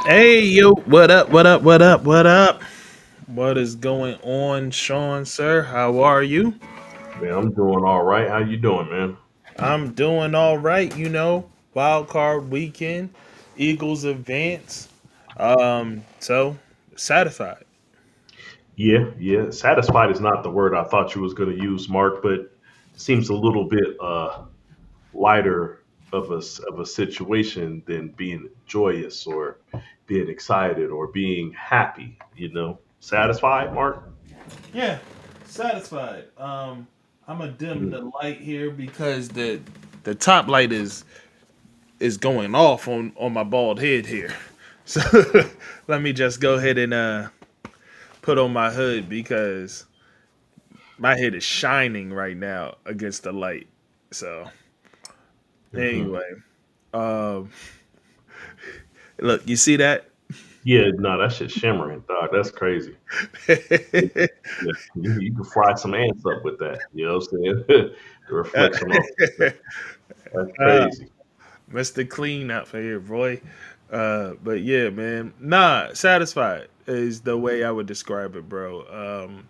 Hey yo, what up? What up? What up? What up? What is going on, Sean, sir? How are you? Man, I'm doing all right. How you doing, man? I'm doing all right, Wildcard weekend, Eagles advance. So satisfied. Yeah. Satisfied is not the word I thought you was going to use, Mark, but seems a little bit lighter of a situation than being joyous or being excited or being happy. Satisfied, Mark. Yeah, satisfied. I'm gonna dim Mm. the light here because the top light is going off on my bald head here. So let me just go ahead and put on my hood because my head is shining right now against the light. So Hmm. anyway, um, look, you see that? Yeah, no, that shit's shimmering, dog. That's crazy. Yeah, you can fry some ants up with that. You know what I'm saying? The reflection off. That's uh, crazy. Mr. Clean out for here, boy. But yeah, man, nah, satisfied is the way I would describe it, bro.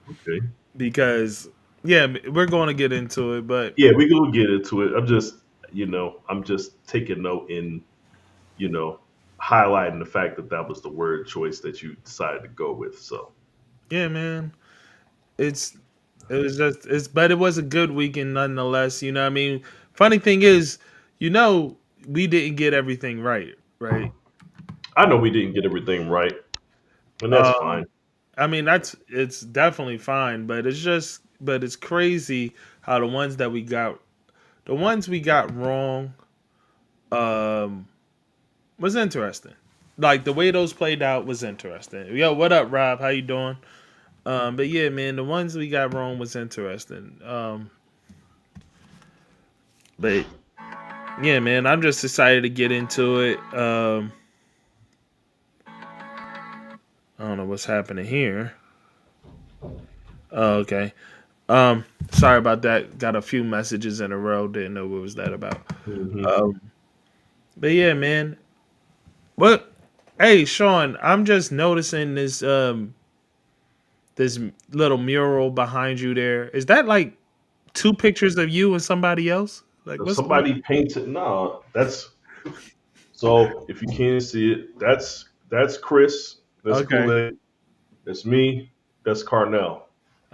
Okay. Because yeah, we're going to get into it, but Yeah, we can get into it. I'm just taking note in, you know, highlighting the fact that that was the word choice that you decided to go with. So, yeah, man, it's but it was a good weekend nonetheless. You know what I mean? Funny thing is, we didn't get everything right, right? I know we didn't get everything right, and that's Um fine. I mean it's definitely fine, but it's crazy how the ones we got wrong um was interesting. Like the way those played out was interesting. Yo, what up, Rob? How you doing? But yeah, man, the ones we got wrong was interesting. But yeah, man, I'm just excited to get into it. I don't know what's happening here. Oh, okay. Sorry about that. Got a few messages in a row. Didn't know what was that about. Hmm. Um, but yeah, man. What? Hey, Sean, I'm just noticing this little mural behind you there. Is that like two pictures of you and somebody else? Like If what's going somebody paints it, no, that's so. If you can't see it, that's Chris. on? That's Okay. Kool Aid. That's me. That's Carnell.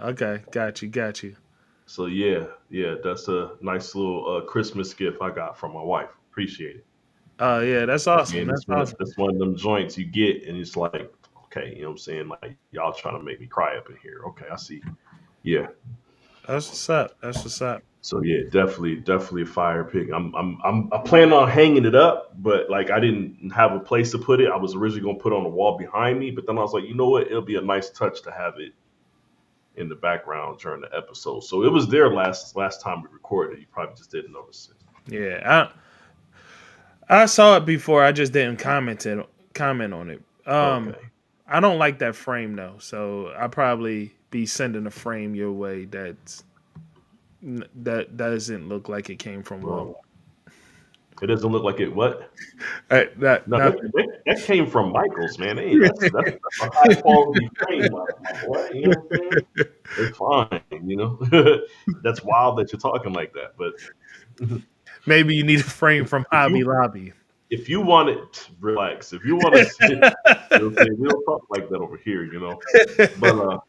Okay. Got you. Got you. So yeah, that's a nice little Christmas gift I got from my wife. Appreciate it. Oh yeah, that's awesome. And That's it's one of awesome. it's one of them joints you get, and it's like, okay, you know what I'm saying? Like y'all trying to make me cry up in here. Okay, I see. Yeah. That's what's up. That's what's up. So yeah, definitely a fire pick. I plan on hanging it up, but like I didn't have a place to put it. I was originally gonna put it on the wall behind me, but then I was like, you know what? It'll be a nice touch to have it in the background during the episode. So it was there last time we recorded. You probably just didn't notice it. Yeah, I saw it before. I just didn't comment on it. Okay. I don't like that frame though, so I probably be sending a frame your way that doesn't look like it came from Walmart. Well, it doesn't look like it. What? That No, nothing. that came from Michaels, man. Hey, that's a high quality frame, my boy. You know what I'm saying? It's fine, you know. That's wild that you're talking like that. But Maybe you need a frame from if Hobby you Lobby. if you want it, relax. If you want to sit, you know what I'm saying? We don't talk like that over here, you know. But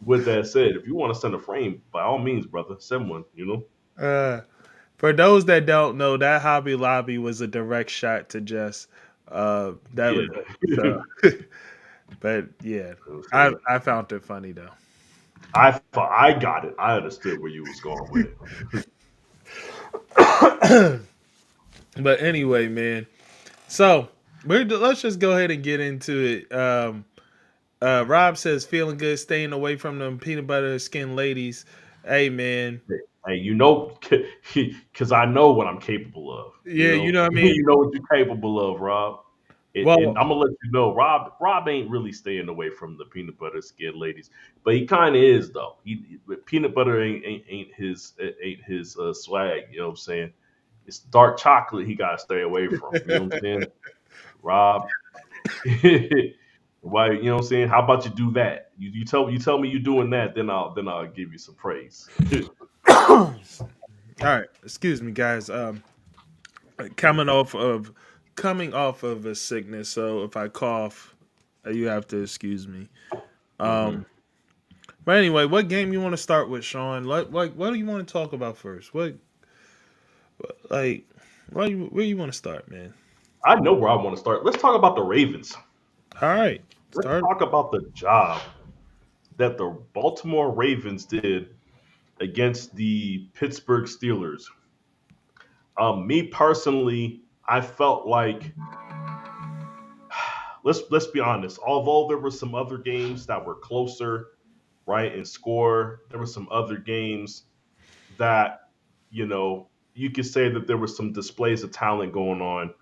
with that said, if you want to send a frame, by all means, brother, send one. You know. uh, for those that don't know, that Hobby Lobby was a direct shot to Jess. That Yeah. was so. But yeah, You know what I'm I saying? I found it funny though. I thought I got it. I understood where you was going with it. But anyway, man. So let's just go ahead and get into it. Rob says feeling good, staying away from them peanut butter skin ladies. Hey, man. Hey, you know, because I know what I'm capable of. You Yeah, you know, know what I mean. you know what you're capable of, Rob. And Well, I'm gonna let you know, Rob ain't really staying away from the peanut butter skin ladies, but he kind of is though. Peanut butter ain't his swag. You know what I'm saying? It's dark chocolate he gotta stay away from. You know what I'm saying, Rob? Why, you know what I'm saying? How about you do that? You tell me you're doing that, then I'll give you some praise. All right, excuse me, guys. Coming off of a sickness, so if I cough, you have to excuse me. Hmm. Um, but anyway, what game you want to start with, Sean? What do you want to talk about first? Like where you want to start, man? I know where I want to start. Let's talk about the Ravens. All right, Let's start. talk about the job that the Baltimore Ravens did against the Pittsburgh Steelers. Me personally, I felt like, let's be honest. Although there were some other games that were closer, right, in score, there were some other games that, you could say that there were some displays of talent going on.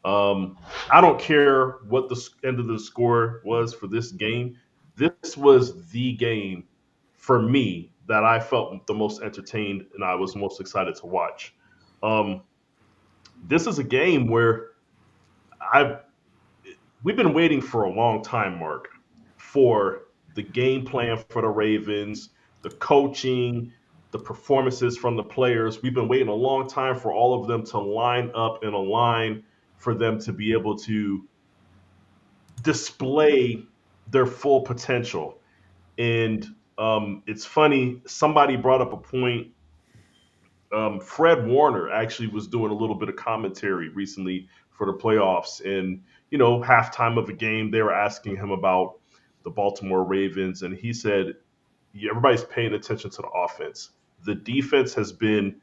I don't care what the end of the score was for this game. This was the game for me that I felt the most entertained and I was most excited to watch. Um, this is a game where I we've been waiting for a long time, Mark, for the game plan for the Ravens, the coaching, the performances from the players. We've been waiting a long time for all of them to line up in a line for them to be able to display their full potential. And it's funny, somebody brought up a point. Fred Warner actually was doing a little bit of commentary recently for the playoffs. And, halftime of a game, they were asking him about the Baltimore Ravens. And he said, "Yeah, everybody's paying attention to the offense. The defense has been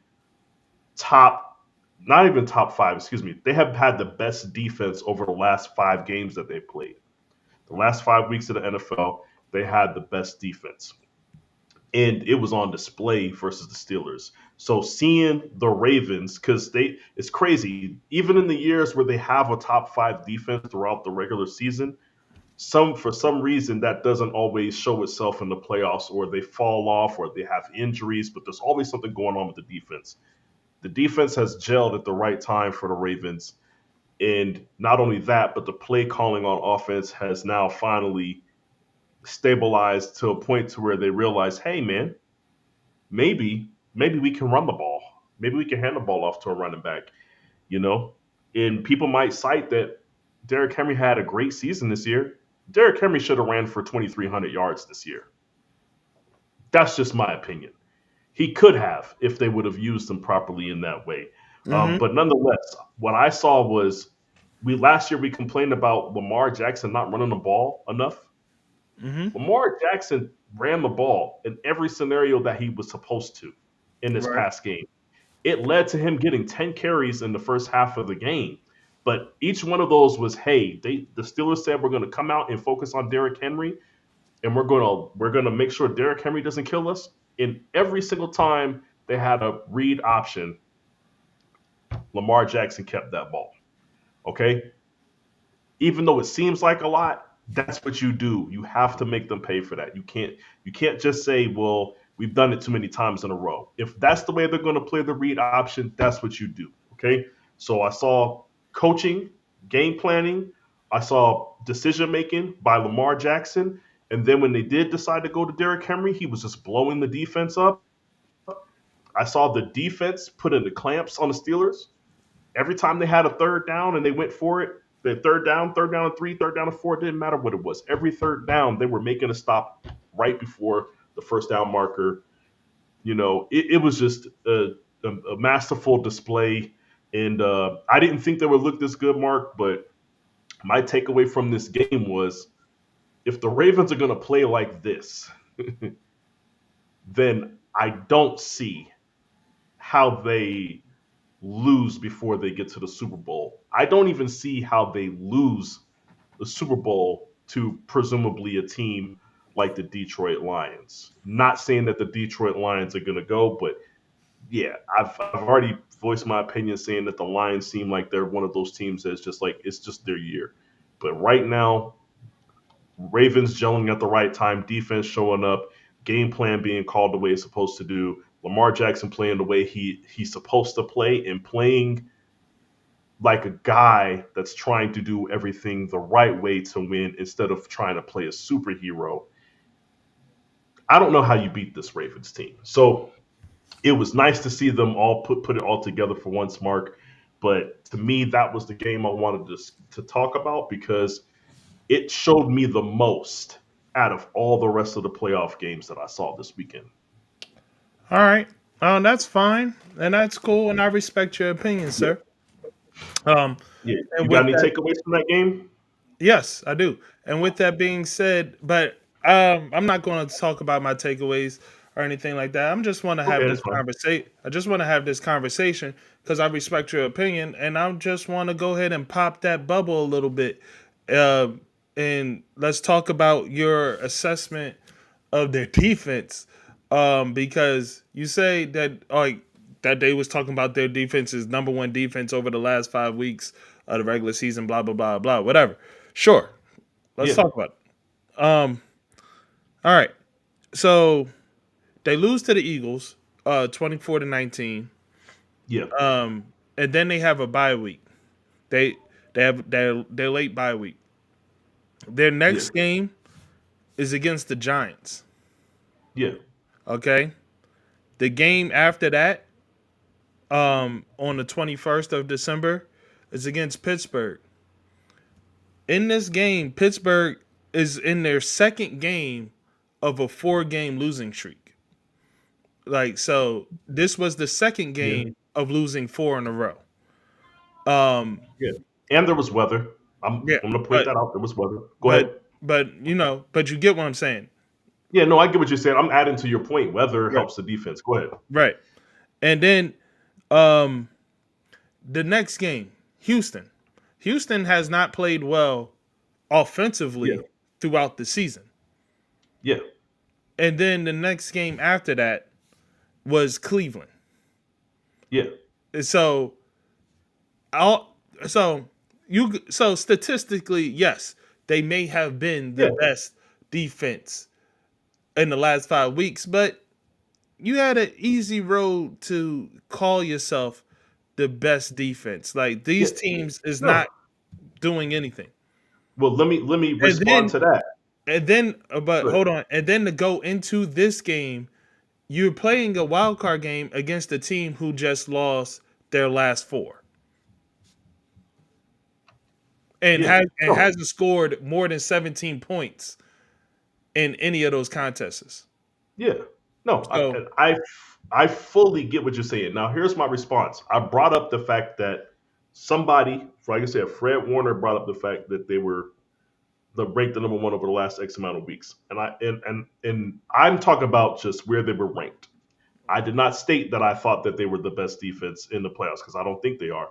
top, not even top five, excuse me. They have had the best defense over the last 5 games that they played. The last 5 weeks of the NFL, they had the best defense. And it was on display versus the Steelers. So seeing the Ravens, because it's crazy. Even in the years where they have a top five defense throughout the regular season, for some reason that doesn't always show itself in the playoffs, or they fall off, or they have injuries. But there's always something going on with the defense. The defense has gelled at the right time for the Ravens, and not only that, but the play calling on offense has now finally stabilized to a point to where they realize, hey man, maybe we can run the ball. Maybe we can hand the ball off to a running back, you know? And people might cite that Derrick Henry had a great season this year. Derrick Henry should have ran for 2,300 yards this year. That's just my opinion. He could have if they would have used him properly in that way. Mm-hmm. But nonetheless, what I saw was we last year we complained about Lamar Jackson not running the ball enough. Mm-hmm. Lamar Jackson ran the ball in every scenario that he was supposed to in this Right. past game. It led to him getting 10 carries in the first half of the game. But each one of those was, hey, the Steelers said we're going to come out and focus on Derrick Henry, and we're gonna make sure Derrick Henry doesn't kill us. And every single time they had a read option, Lamar Jackson kept that ball. Okay, even though it seems like a lot, that's what you do. You have to make them pay for that. You can't just say, well, we've done it too many times in a row. If that's the way they're going to play the read option, that's what you do. Okay. So I saw coaching, game planning, I saw decision making by Lamar Jackson. And then when they did decide to go to Derrick Henry, he was just blowing the defense up. I saw the defense put in the clamps on the Steelers every time they had a third down and they went for it, the third down and three, third down and four, it didn't matter what it was. Every third down, they were making a stop right before the first down marker. It was just a masterful display. And I didn't think they would look this good, Mark, but my takeaway from this game was if the Ravens are going to play like this, then I don't see how they lose before they get to the Super Bowl. I don't even see how they lose the Super Bowl to presumably a team like the Detroit Lions. Not saying that the Detroit Lions are going to go, but yeah, I've already voiced my opinion saying that the Lions seem like they're one of those teams that's just like it's just their year. But right now, Ravens gelling at the right time, defense showing up, game plan being called the way it's supposed to do. Lamar Jackson playing the way he's supposed to play and playing like a guy that's trying to do everything the right way to win instead of trying to play a superhero. I don't know how you beat this Ravens team. So it was nice to see them all put it all together for once, Mark. But to me, that was the game I wanted to talk about because it showed me the most out of all the rest of the playoff games that I saw this weekend. All right. That's fine, and that's cool, and I respect your opinion, Yeah, sir. Um, yeah. and You got with any that, takeaways from that game? yes, I do. And with that being said, but I'm not going to talk about my takeaways or anything like that. I'm just want to Okay, have that's this fine. conversation. I just want to have this conversation because I respect your opinion, and I just want to go ahead and pop that bubble a little bit. Uh, and let's talk about your assessment of their defense. Because you say that like that they was talking about their defense is number one defense over the last 5 weeks of the regular season, blah blah blah blah, whatever. Sure, let's Yeah, talk about it. All right. So they lose to the Eagles, 24-19. yeah, And then they have a bye week. They they have their late bye week. Their yeah, next game is against the Giants. yeah, Okay. The game after that, on the 21st of December, is against Pittsburgh. In this game, Pittsburgh is in their second game of a 4 game losing streak. Like, so this was the second yeah, game of losing 4 in a row. Um, yeah. And there was weather. yeah, I'm gonna point but that out. There was weather. Go but ahead. but you get what I'm saying. Yeah, no, I get what you're saying. I'm adding to your point. Weather Right. helps the defense. Go ahead. Right. And then um the next game, Houston. Houston has not played well Yeah, offensively throughout the season. yeah, And then the next game after that was Cleveland. yeah, And all so so statistically, yes, they may have been the yeah, best defense in the last 5 weeks, but you had an easy road to call yourself the best defense. Like yeah. these teams is No. not doing anything. Well, let me And respond then to that. but Good. hold on. And then to go into this game, you're playing a wild card game against a team who just lost their last 4 and Yeah. No. hasn't scored more than 17 points in any of those contests. Yeah. No. So I fully get what you're saying. Now, here's my response. I brought up the fact that somebody, like I said, Fred Warner brought up the fact that they were ranked the number one over the last X amount of weeks, and I'm talking about just where they were ranked. I did not state that I thought that they were the best defense in the playoffs because I don't think they are.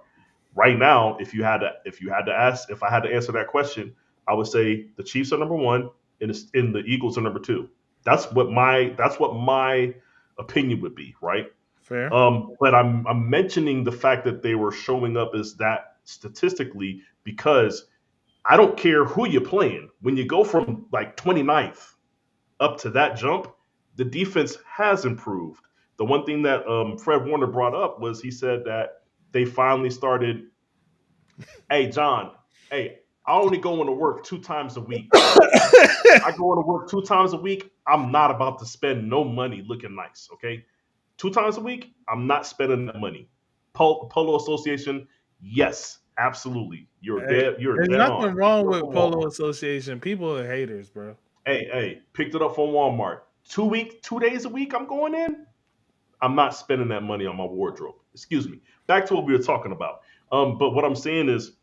Right now, if I had to answer that question, I would say the Chiefs are number one and the Eagles are number two. That's what my opinion would be, right? fair. But I'm mentioning the fact that they were showing up as that statistically because I don't care who you're playing. When you go from like 29th up to that jump, the defense has improved. The one thing that Fred Warner brought up was he said that they finally started. Hey, John. Hey, I only go into work 2 times a week. I go into work 2 times a week. I'm not about to spend no money looking nice. Okay, 2 times a week. I'm not spending that money. Polo Association. Yes, absolutely. You're Hey, dead. You're there's dead on. nothing wrong Picked it up with from Polo Walmart. Association. People are haters, bro. Hey, picked it up from Walmart. 2 days a week. I'm going in. I'm not spending that money on my wardrobe. Excuse me. Back to what we were talking about. But what I'm saying is,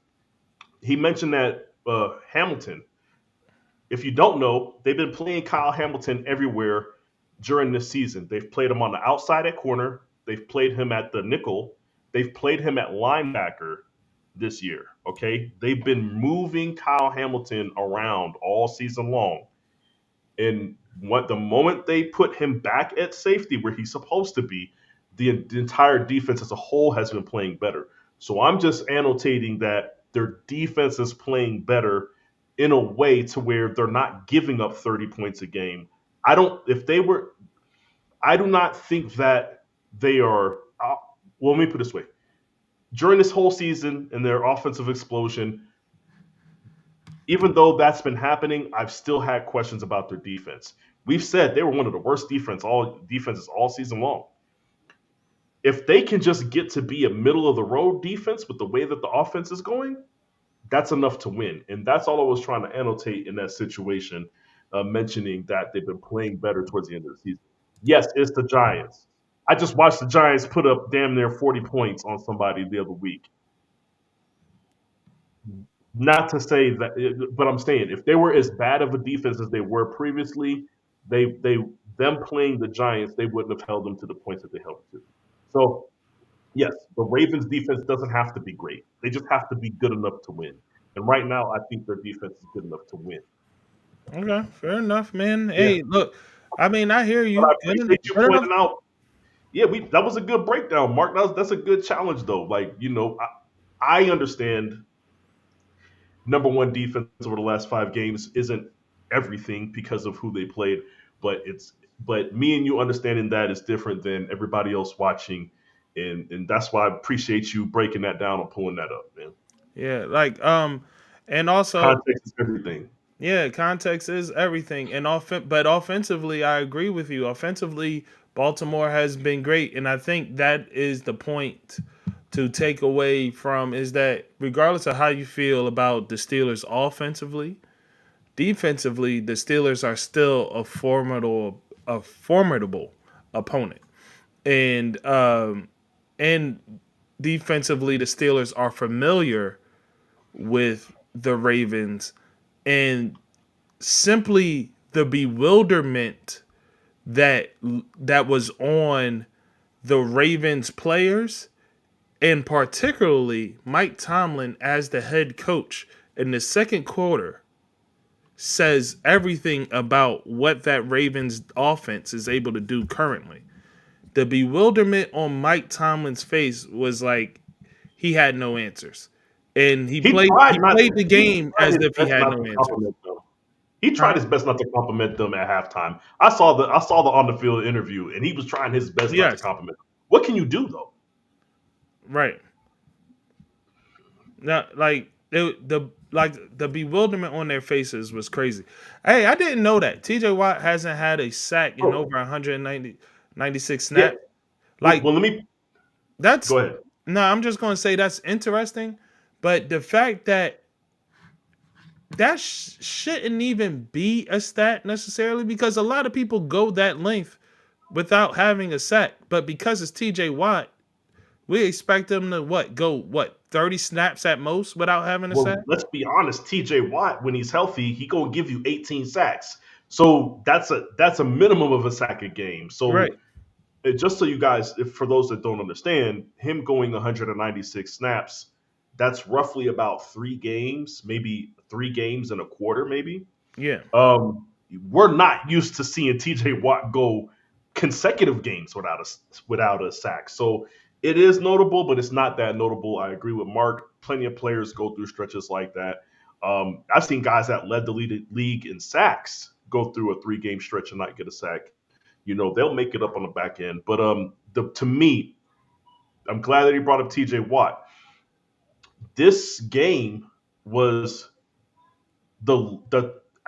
he mentioned that Hamilton. If you don't know, they've been playing Kyle Hamilton everywhere during this season. They've played him on the outside at corner. They've played him at the nickel. They've played him at linebacker this year. Okay, they've been moving Kyle Hamilton around all season long. And what the moment they put him back at safety where he's supposed to be, the entire defense as a whole has been playing better. So I'm just annotating that their defense is playing better in a way to where they're not giving up 30 points a game. I do not think that they are. Well, let me put it this way: during this whole season and their offensive explosion, even though that's been happening, I've still had questions about their defense. We've said they were one of the worst defenses all season long. If they can just get to be a middle of the road defense with the way that the offense is going, that's enough to win. And that's all I was trying to annotate in that situation, mentioning that they've been playing better towards the end of the season. Yes, it's the Giants. I just watched the Giants put up damn near 40 points on somebody the other week. Not to say that, but I'm saying if they were as bad of a defense as they were previously, they them playing the Giants, they wouldn't have held them to the points that they held them to. So yes, the Ravens defense doesn't have to be great. They just have to be good enough to win. And right now, I think their defense is good enough to win. Okay, fair enough, man. Yeah, Hey, look, I mean, I hear but I you. appreciate you Good enough. pointing out. Yeah, we that was a good breakdown, Mark. That's a good challenge, though. Like I understand number one defense over the last 5 games isn't everything because of who they played, but me and you understanding that is different than everybody else watching, and that's why I appreciate you breaking that down and pulling that up, man. Yeah, like and also Context is everything. yeah, context is everything. And but offensively, I agree with you. Offensively, Baltimore has been great, and I think that is the point to take away from is that regardless of how you feel about the Steelers offensively, defensively, the Steelers are still a formidable opponent. And defensively, the Steelers are familiar with the Ravens, and simply the bewilderment that that was on the Ravens players, and particularly Mike Tomlin as the head coach in the second quarter, says everything about what that Ravens offense is able to do currently. The bewilderment on Mike Tomlin's face was like he had no answers. And he He played tried he not. played the He game tried as his if he best had not no to answers. compliment them. He tried Huh? his best not to compliment them at halftime. I saw the on the field interview, and he was trying his best not to Yes. compliment them. What can you do though? Right. Now, the bewilderment on their faces was crazy. Hey, I didn't know that TJ Watt hasn't had a sack in Oh, over 196 yeah. snaps. Well, Like well, let me that's go ahead. no, I'm just going to say that's interesting, but the fact that shouldn't even be a stat necessarily because a lot of people go that length without having a sack, but because it's TJ Watt, we expect him to go 30 snaps at most without having a sack. Well, let's be honest. T.J. Watt, when he's healthy, he gonna give you 18 sacks. So that's a minimum of a sack a game. So Right. just so you guys, if for those that don't understand, him going 196 snaps, that's roughly about 3 games, maybe 3 games and a quarter, maybe. Yeah. Um, we're not used to seeing T.J. Watt go consecutive games without a sack. So it is notable, but it's not that notable. I agree with Mark. Plenty of players go through stretches like that. I've seen guys that led the league in sacks go through a 3 game stretch and not get a sack. They'll make it up on the back end. But to me, I'm glad that he brought up T.J. Watt. This game was the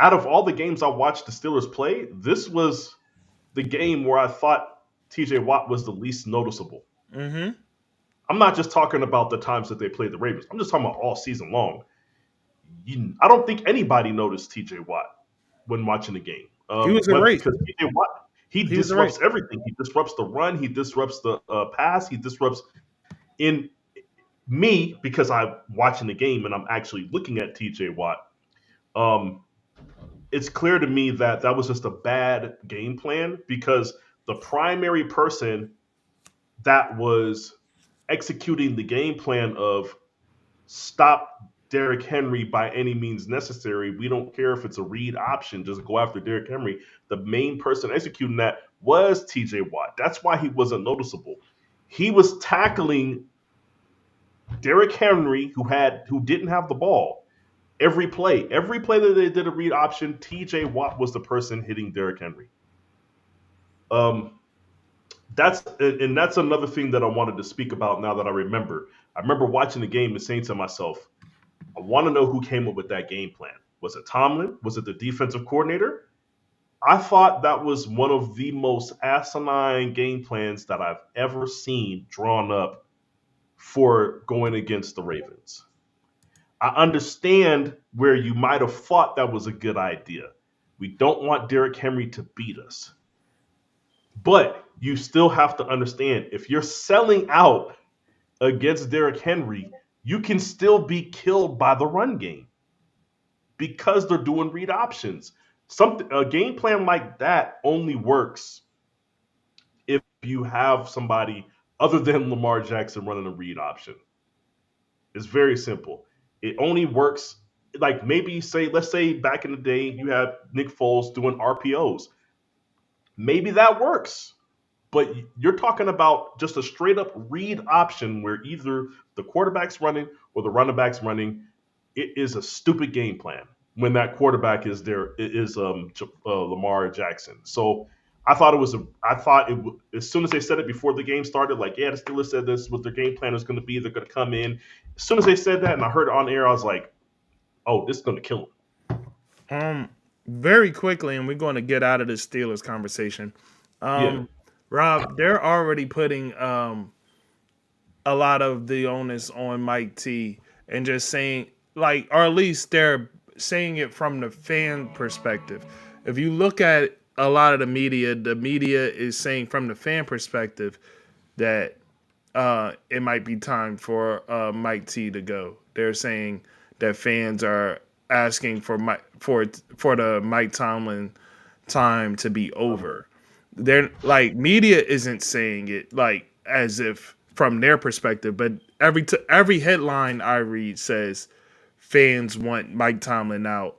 out of all the games I watched the Steelers play, this was the game where I thought T.J. Watt was the least noticeable. Mm-hmm. I'm not just talking about the times that they played the Ravens. I'm just talking about all season long. I don't think anybody noticed T.J. Watt when watching the game. He was But erased. because T.J. Watt, he He was disrupts erased. everything. He disrupts the run. He disrupts the pass. He disrupts in me because I'm watching the game and I'm actually looking at T.J. Watt. Um, it's clear to me that that was just a bad game plan because the primary person that was executing the game plan of stop Derrick Henry by any means necessary. We don't care if it's a read option, just go after Derrick Henry. The main person executing that was TJ Watt. That's why he wasn't noticeable. He was tackling Derrick Henry, who didn't have the ball. Every play that they did a read option, TJ Watt was the person hitting Derrick Henry. Um, that's another thing that I wanted to speak about now that I remember. I remember watching the game and saying to myself, I want to know who came up with that game plan. Was it Tomlin? Was it the defensive coordinator? I thought that was one of the most asinine game plans that I've ever seen drawn up for going against the Ravens. I understand where you might have thought that was a good idea. We don't want Derrick Henry to beat us. But you still have to understand if you're selling out against Derrick Henry, you can still be killed by the run game because they're doing read options. Something a game plan like that only works if you have somebody other than Lamar Jackson running a read option. It's very simple. It only works like maybe say let's say back in the day you have Nick Foles doing RPOs. Maybe that works. But you're talking about just a straight up read option where either the quarterback's running or the running back's running. It is a stupid game plan when that quarterback is there is Lamar Jackson. So I thought it was a I thought it as soon as they said it before the game started, like yeah, the Steelers said this what their game plan is going to be. They're going to come in. As soon as they said that, and I heard it on air, I was like, oh, this is going to kill them. Um, Very quickly, and we're going to get out of this Steelers conversation. Yeah. Um, Rob, they're already putting a lot of the onus on Mike T and just saying like, or at least they're saying it from the fan perspective. If you look at a lot of the media is saying from the fan perspective that it might be time for Mike T to go. They're saying that fans are asking for for the Mike Tomlin time to be over. They're like media isn't saying it like as if from their perspective, but every headline I read says fans want Mike Tomlin out.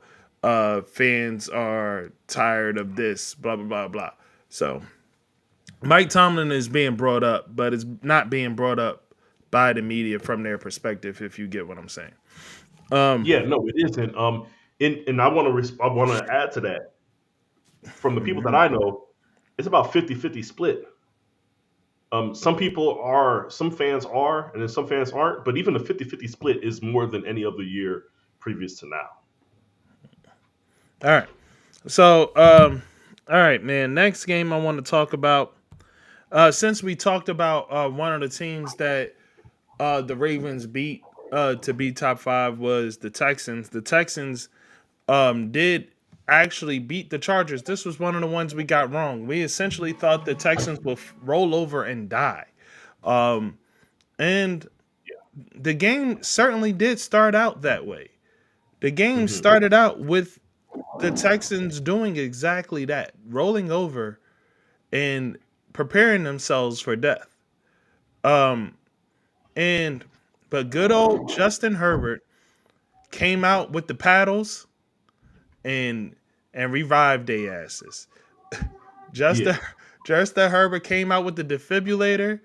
Fans are tired of this. Blah blah blah blah. So Mike Tomlin is being brought up, but it's not being brought up by the media from their perspective. If you get what I'm saying. Um, Yeah, no, it isn't. And I want to add to that. From the people that I know, it's about 50-50 split. Some fans are, and then some fans aren't. But even the 50-50 split is more than any other year previous to now. all right. So, all right, man. Next game I want to talk about. Since we talked about one of the teams that the Ravens beat to be top five was the Texans. The Texans did actually beat the Chargers. This was one of the ones we got wrong. We essentially thought the Texans would roll over and die. Um, and the game certainly did start out that way. The game Hmm. started out with the Texans doing exactly that, rolling over and preparing themselves for death. Um, and but good old Justin Herbert came out with the paddles and revived their asses. Yeah, Justin Justin Herbert came out with the defibrillator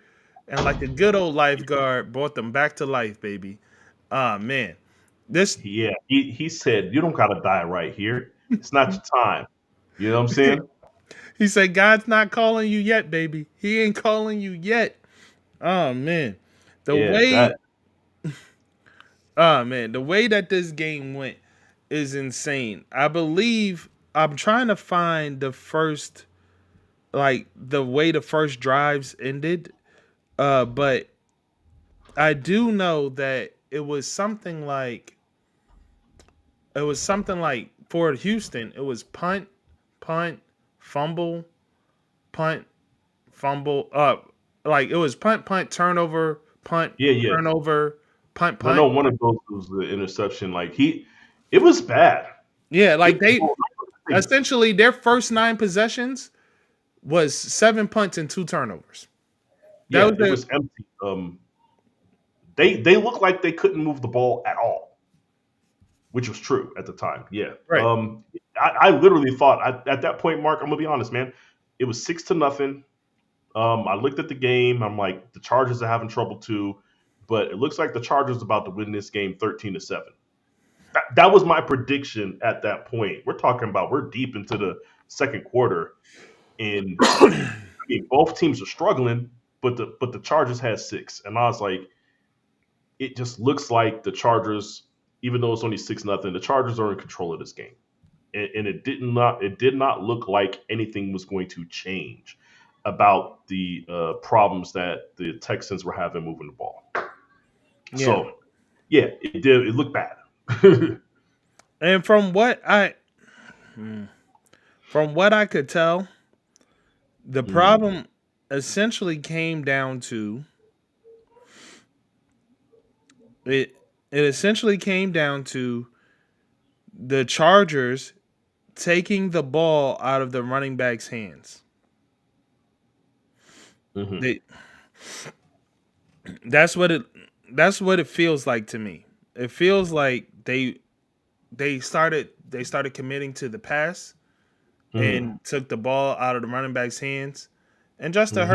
and like a good old lifeguard brought them back to life, baby. Ah man. This yeah. He said, "You don't gotta die right here. It's not your time." You know what I'm saying? he said God's not calling you yet, baby. He ain't calling you yet. Oh man. The Yeah, way that. the way that this game went is insane. I believe I'm trying to find the first like the way the first drives ended. But I do know that it was something like for Houston, it was punt, fumble, punt, fumble. Like it was punt, punt, Yeah, yeah. turnover, punt, I punt. know one of those was the interception. It was bad. Yeah, It like they was like, essentially their first nine possessions was seven punts and two turnovers. That yeah, was it the was empty. They looked like they couldn't move the ball at all, which was true at the time. Yeah. right. I literally thought at that point, Mark. I'm gonna be honest, man. It was 6-0. I looked at the game. I'm like, the Chargers are having trouble too, but it looks like the Chargers are about to win this game 13-7. That was my prediction at that point. We're talking about we're deep into the second quarter, and mean, both teams are struggling, but the Chargers had 6, and I was like, it just looks like the Chargers, even though it's only 6-0, the Chargers are in control of this game, and it did not look like anything was going to change about the problems that the Texans were having moving the ball. Yeah. So yeah, it did. It looked bad. Hmm. And from what I could tell, the problem essentially came down to it. It essentially came down to the Chargers taking the ball out of the running back's hands. Hmm. They that's what it that's what it feels like to me. It feels like they started committing to the pass Hmm. and took the ball out of the running back's hands, and Justin Hmm.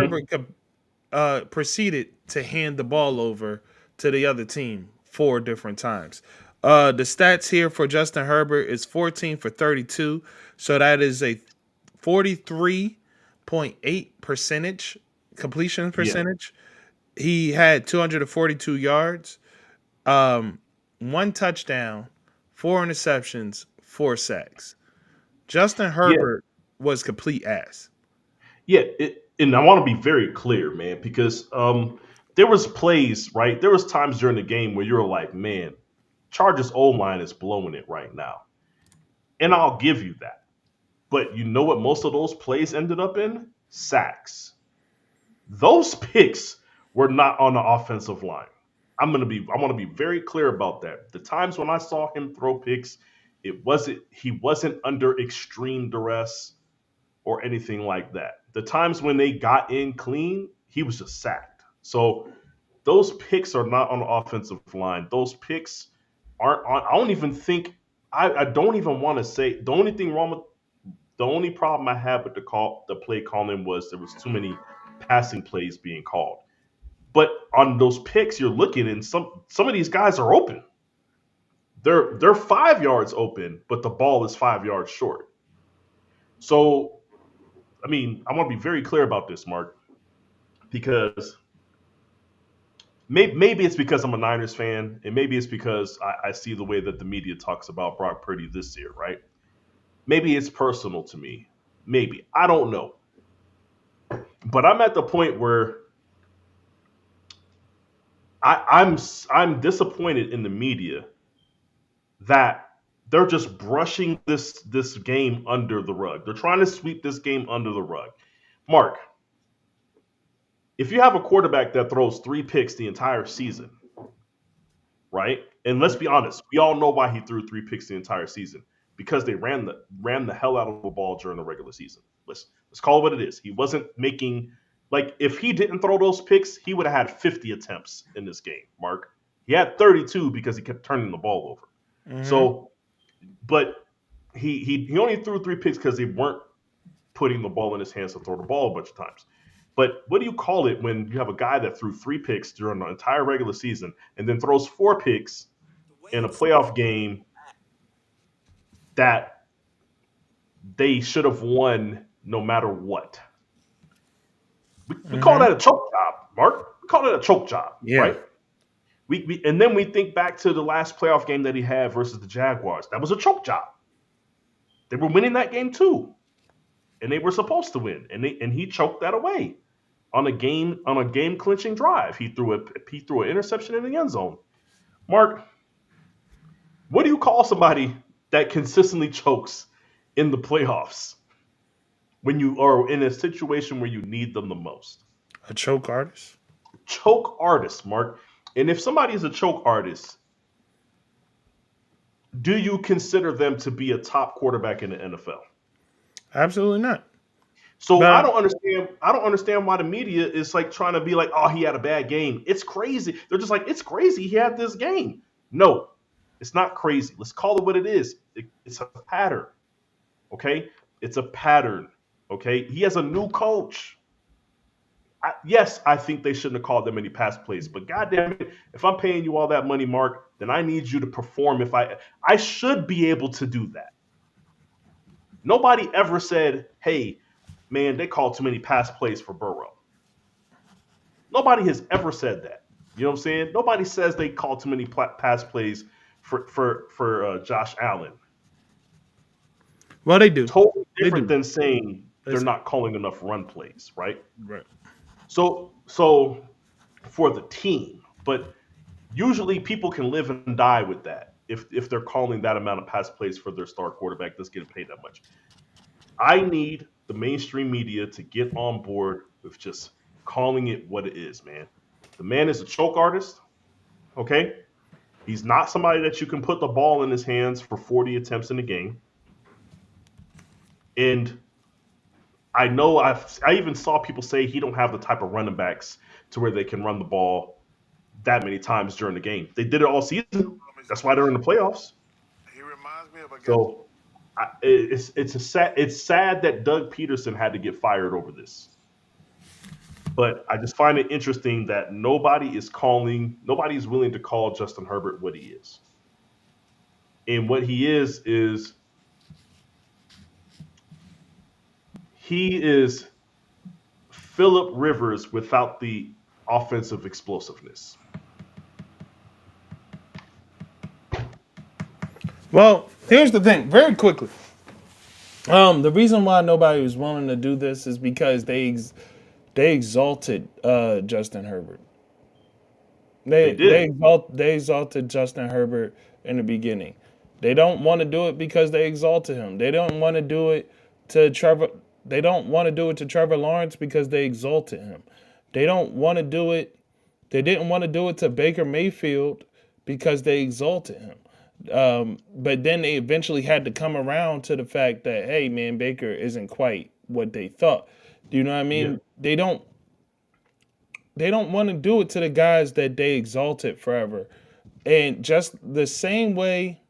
Herbert proceeded to hand the ball over to the other team 4 different times. The stats here for Justin Herbert is 14 for 32, so that is a 43.8 percentage completion Yeah, percentage. He had 242 yards, um, 1 touchdown, 4 interceptions, 4 sacks. Justin yeah, Herbert was complete ass. yeah. And I want to be very clear, man, because there was plays, right? There was times during the game where you were like, man, Chargers O line is blowing it right now, and I'll give you that. But you know what? Most of those plays ended up in sacks. Those picks were not on the offensive line. I want to be very clear about that. The times when I saw him throw picks, he wasn't under extreme duress or anything like that. The times when they got in clean, he was just sacked. So those picks are not on the offensive line. Those picks aren't on. I don't even think. I don't even want to say the only thing wrong with the only problem I had with the play calling was there was too many passing plays being called. But on those picks, you're looking and some of these guys are open. They're 5 yards open, but the ball is 5 yards short. So I mean, I want to be very clear about this, Mark, because maybe it's because I'm a Niners fan, and maybe it's because I see the way that the media talks about Brock Purdy this year, right? Maybe it's personal to me. Maybe. I don't know. But I'm at the point where I'm disappointed in the media that they're just brushing this game under the rug. They're trying to sweep this game under the rug. Mark, if you have a quarterback that throws 3 picks the entire season, right? And let's be honest, we all know why he threw 3 picks the entire season because they ran the hell out of the ball during the regular season. Let's call it what it is. He wasn't making like if he didn't throw those picks, he would have had 50 attempts in this game. Mark, he had 32 because he kept turning the ball over. Hmm. So, but he only threw 3 picks because they weren't putting the ball in his hands to throw the ball a bunch of times. But what do you call it when you have a guy that threw 3 picks during the entire regular season and then throws 4 picks in a playoff game that they should have won no matter what? We call Hmm. that a choke job, Mark. We call that a choke job, Yeah. right? And then we think back to the last playoff game that he had versus the Jaguars. That was a choke job. They were winning that game too, and they were supposed to win, and he choked that away on a game clinching drive. He threw an interception in the end zone. Mark, what do you call somebody that consistently chokes in the playoffs when you are in a situation where you need them the most? A choke artist. Choke artist, Mark. And if somebody is a choke artist, do you consider them to be a top quarterback in the NFL? Absolutely not. So I But don't understand. I don't understand why the media is like trying to be like, "Oh, he had a bad game." It's crazy. They're just like, "It's crazy. He had this game." No, it's not crazy. Let's call it what it is. It's a pattern. Okay, it's a pattern. Okay, he has a new coach. Yes, I think they shouldn't have called that many pass plays, but goddamn it, if I'm paying you all that money, Mark, then I need you to perform. If I should be able to do that. Nobody ever said, "Hey, man, they call too many pass plays for Burrow. Nobody has ever said that. You know what I'm saying? Nobody says they call too many pass plays for Josh Allen. Well, they do. Totally They different do. than saying they're It's, not calling enough run plays, right? right. So for the team, but usually people can live and die with that if they're calling that amount of pass plays for their star quarterback that's getting paid that much. I need the mainstream media to get on board with just calling it what it is, man. The man is a choke artist, okay? He's not somebody that you can put the ball in his hands for 40 attempts in a game. And I even saw people say he don't have the type of running backs to where they can run the ball that many times during the game. They did it all season. That's why they're in the playoffs. He reminds me of a guy. So it's sad that Doug Peterson had to get fired over this. But I just find it interesting that nobody is willing to call Justin Herbert what he is. And what he is Philip Rivers without the offensive explosiveness. Well, here's the thing. Very quickly. The reason why nobody was willing to do this is because they exalted Justin Herbert. They did. They exalted Justin Herbert in the beginning. They don't want to do it because they exalted him. They don't want to do it to Trevor. They don't want to do it to Trevor Lawrence because they exalted him. They don't want to do it. They didn't want to do it to Baker Mayfield because they exalted him. But then they eventually had to come around to the fact that, hey, man, Baker isn't quite what they thought. Do you know what I mean? Yeah. They don't want to do it to the guys that they exalted forever. And just the same way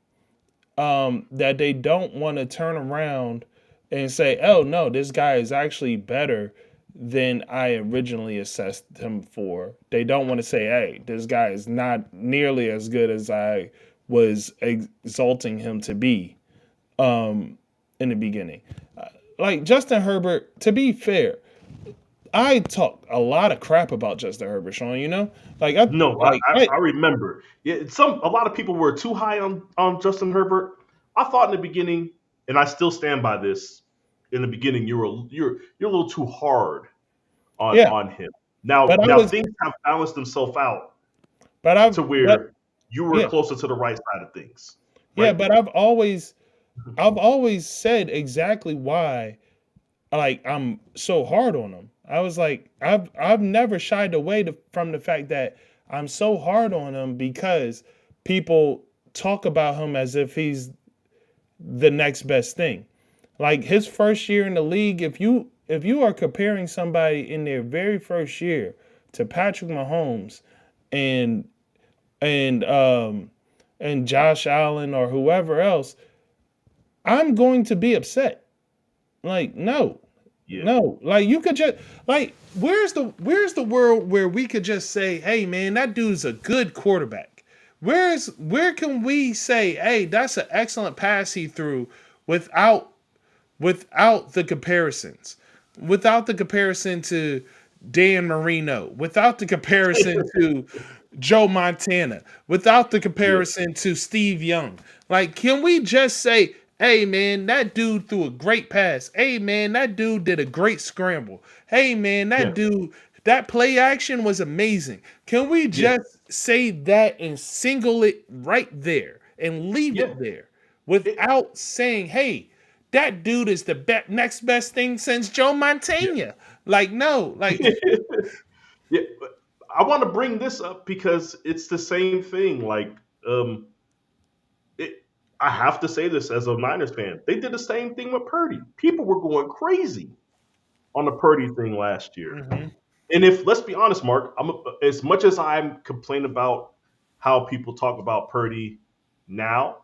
that they don't want to turn around and say, oh, no, this guy is actually better than I originally assessed him for. They don't want to say, hey, this guy is not nearly as good as I was exalting him to be in the beginning. Like Justin Herbert, to be fair, I talk a lot of crap about Justin Herbert, Sean. You know, like No, I remember. Yeah, a lot of people were too high on Justin Herbert. I thought in the beginning, and I still stand by this. In the beginning, you're a little too hard yeah, on him. Now but I now was, things have balanced themselves out but I've, to but where you were yeah, closer to the right side of things, yeah, right? but I've always said exactly why, like I'm so hard on him. I was like, I've never shied away from the fact that I'm so hard on him because people talk about him as if he's the next best thing. Like his first year in the league, if you are comparing somebody in their very first year to Patrick Mahomes and and um and Josh Allen or whoever else, I'm going to be upset. Like, no. Yeah, No. Like you could just like where's the world where we could just say, hey man, that dude's a good quarterback? Where can we say, hey, that's an excellent pass he threw without without the comparisons, without the comparison to Dan Marino, without the comparison to Joe Montana, without the yeah, comparison to Steve Young. Like, can we just say, hey man, that dude threw a great pass. Hey man, that dude did a great scramble. Hey man, yeah, that play action was amazing. Can we yeah, just say that and single it right there and leave yeah. it there It, without saying, hey, that dude is the next best thing since Joe Montana. Like, no, like, yeah. Yeah, but I want to bring this up because it's the same thing. Like, um, it, I have to say this as a Niners fan. They did the same thing with Purdy. People were going crazy on the Purdy thing last year. mhm. And if let's be honest, Mark, as much as I'm complaining about how people talk about Purdy now,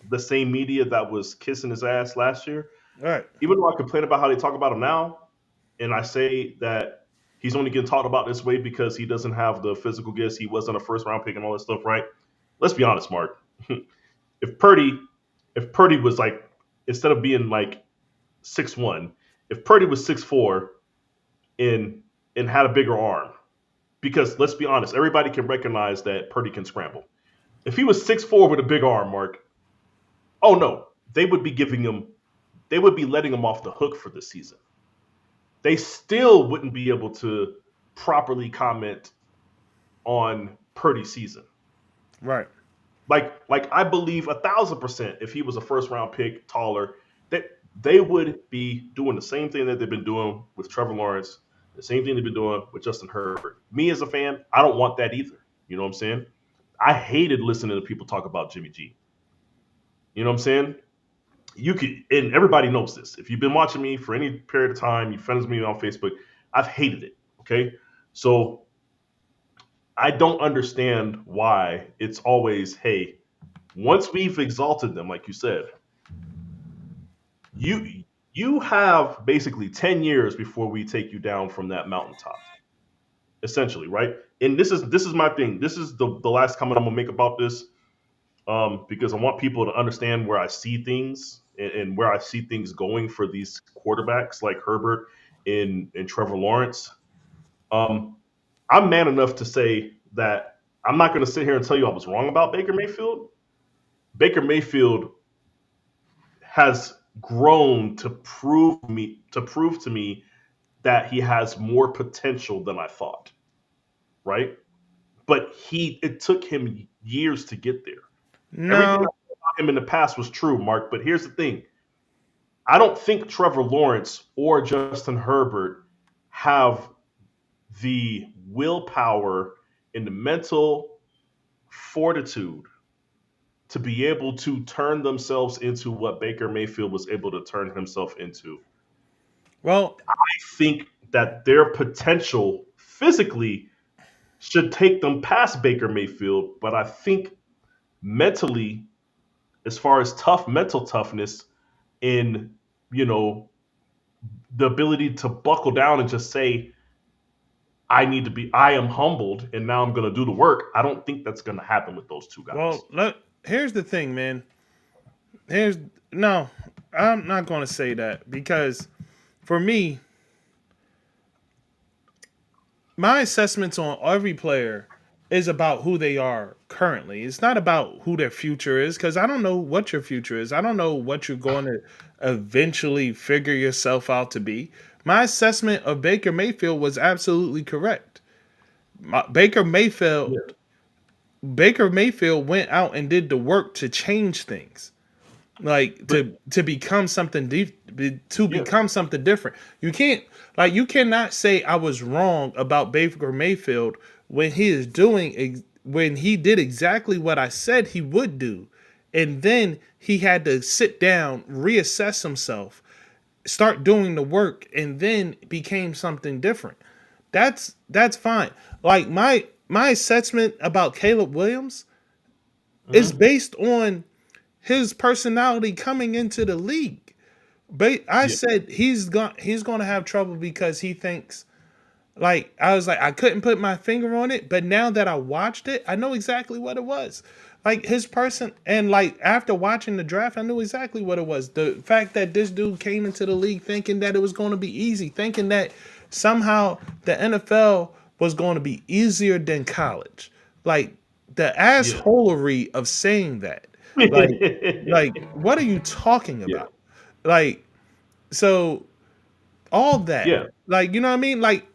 the same media that was kissing his ass last year, All right. even though I complain about how they talk about him now, and I say that he's only getting talked about this way because he doesn't have the physical gifts, he wasn't a first round pick and all that stuff, right? Let's be honest, Mark. if Purdy, if Purdy was like instead of being like 6'1", if Purdy was 6'4" and had a bigger arm, because let's be honest, everybody can recognize that Purdy can scramble. If he was 6'4" with a big arm, Mark, oh no, they would be letting him off the hook for the season. They still wouldn't be able to properly comment on Purdy's season. Right. Like I believe 1,000% if he was a first round pick, taller, that they would be doing the same thing that they've been doing with Trevor Lawrence, the same thing they've been doing with Justin Herbert. Me as a fan, I don't want that either. You know what I'm saying? I hated listening to people talk about Jimmy G. You know what I'm saying? You could, and everybody knows this. If you've been watching me for any period of time, you friends with me on Facebook, I've hated it. Okay, so I don't understand why it's always, hey, once we've exalted them, like you said, you have basically 10 years before we take you down from that mountaintop, essentially, right? And this is my thing. This is the last comment I'm gonna make about this, because I want people to understand where I see things and where I see things going for these quarterbacks like Herbert and Trevor Lawrence. I'm man enough to say that I'm not going to sit here and tell you I was wrong about Baker Mayfield. Baker Mayfield has grown to prove to me that he has more potential than I thought. Right? But it took him years to get there. Everything I No. said about him in the past was true, Mark. But here's the thing: I don't think Trevor Lawrence or Justin Herbert have the willpower and the mental fortitude to be able to turn themselves into what Baker Mayfield was able to turn himself into. Well, I think that their potential physically should take them past Baker Mayfield, but I think mentally, as far as mental toughness in, you know, the ability to buckle down and just say, I am humbled and now I'm going to do the work. I don't think that's going to happen with those two guys. well, look. Here's the thing, man. Here's no. I'm not going to say that because for me, my assessments on every player is about who they are currently. It's not about who their future is because I don't know what your future is. I don't know what you're going to eventually figure yourself out to be. My assessment of Baker Mayfield was absolutely correct. My, Baker Mayfield Yeah. Baker Mayfield went out and did the work to change things, like But to become something to yeah, become something different. You cannot say I was wrong about Baker Mayfield when when he did exactly what I said he would do, and then he had to sit down, reassess himself, start doing the work, and then became something different. That's fine. Like my assessment about Caleb Williams is hmm based on his personality coming into the league. I yeah, said he's going to have trouble because he thinks like I was like I couldn't put my finger on it, but now that I watched it, I know exactly what it was. Like his person and like after watching the draft, I knew exactly what it was. The fact that this dude came into the league thinking that it was going to be easy, thinking that somehow the NFL was going to be easier than college. Like the yeah, assholery of saying that. Like what are you talking yeah, about? Like so all that. yeah, Like you know what I mean? Like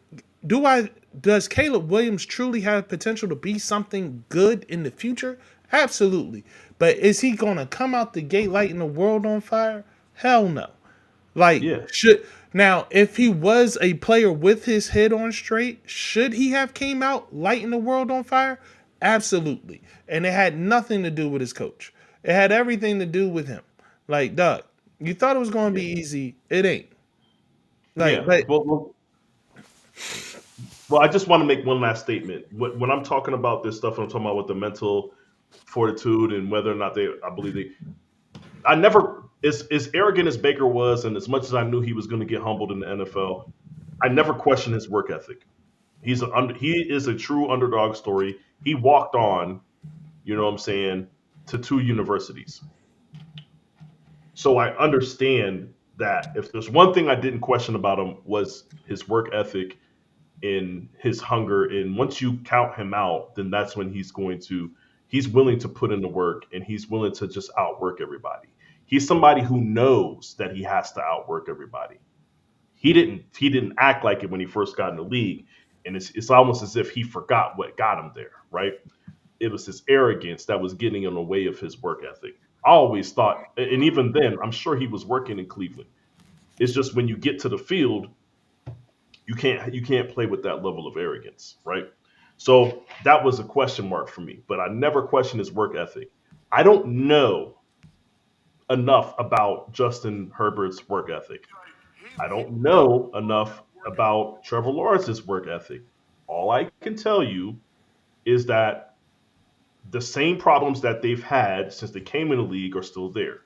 do I does Caleb Williams truly have potential to be something good in the future? Absolutely. But is he going to come out the gate lighting the world on fire? Hell no. Like yeah, should now if he was a player with his head on straight, should he have came out lighting the world on fire? Absolutely. And it had nothing to do with his coach. It had everything to do with him. Like, Doug, you thought it was going to be yeah, easy. It ain't. Like, yeah. but Well, I just want to make one last statement. When I'm talking about this stuff, I'm talking about with the mental fortitude and whether or not I believe I never, as arrogant as Baker was, and as much as I knew he was going to get humbled in the NFL, I never questioned his work ethic. He is a true underdog story. He walked on, you know what I'm saying, to two universities. So I understand that if there's one thing I didn't question about him was his work ethic and his hunger. And once you count him out, then that's when he's willing to put in the work and he's willing to just outwork everybody. He's somebody who knows that he has to outwork everybody. He didn't act like it when he first got in the league, and it's almost as if he forgot what got him there, right? It was his arrogance that was getting in the way of his work ethic. I always thought, and even then, I'm sure he was working in Cleveland. It's just when you get to the field, you can't play with that level of arrogance, right? So that was a question mark for me, but I never questioned his work ethic. I don't know enough about Justin Herbert's work ethic. I don't know enough about Trevor Lawrence's work ethic. All I can tell you is that the same problems that they've had since they came in the league are still there.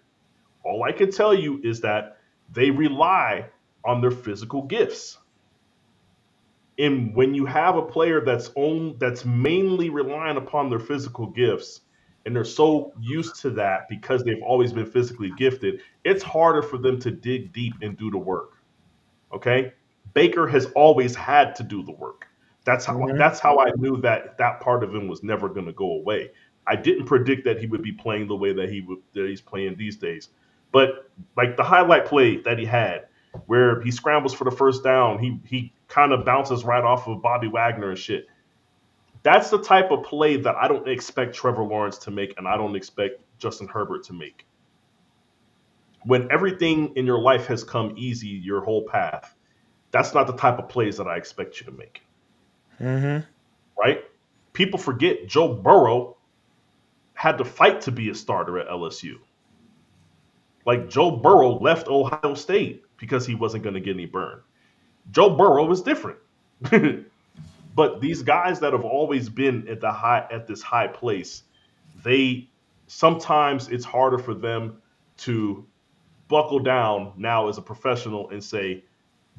All I can tell you is that they rely on their physical gifts. And when you have a player that's mainly relying upon their physical gifts and they're so used to that because they've always been physically gifted, it's harder for them to dig deep and do the work. Okay? Baker has always had to do the work. Hmm. That's how I knew that that part of him was never going to go away. I didn't predict that he would be playing the way that he's playing these days. But like the highlight play that he had where he scrambles for the first down, he kind of bounces right off of Bobby Wagner and shit. That's the type of play that I don't expect Trevor Lawrence to make and I don't expect Justin Herbert to make. When everything in your life has come easy your whole path, that's not the type of plays that I expect you to make, Hmm. right? People forget Joe Burrow had to fight to be a starter at LSU. Like Joe Burrow left Ohio State because he wasn't going to get any burn. Joe Burrow is different. But these guys that have always been at this high place, they sometimes it's harder for them to buckle down now as a professional and say,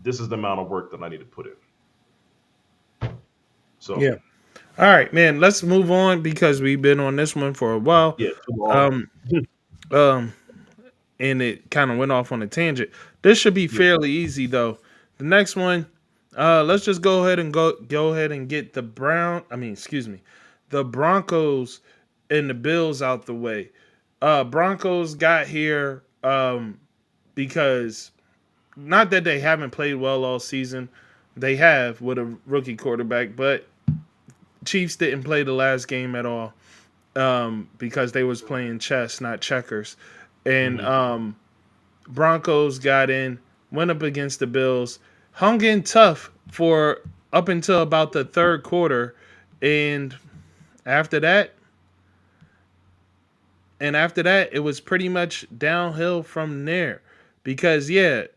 this is the amount of work that I need to put in. Yeah. So All right, man. Let's move on because we've been on this one for a while. yeah, too long. Um, um, and it kind of went off on a tangent. This should be Yeah. fairly easy though. The next one, let's just go ahead and get the excuse me, the Broncos and the Bills out the way. Broncos got here because not that they haven't played well all season. They have with a rookie quarterback, but Chiefs didn't play the last game at all because they was playing chess, not checkers. And Hmm. Broncos got in, went up against the Bills, hung in tough for up until about the third quarter, and after that, it was pretty much downhill from there. Because they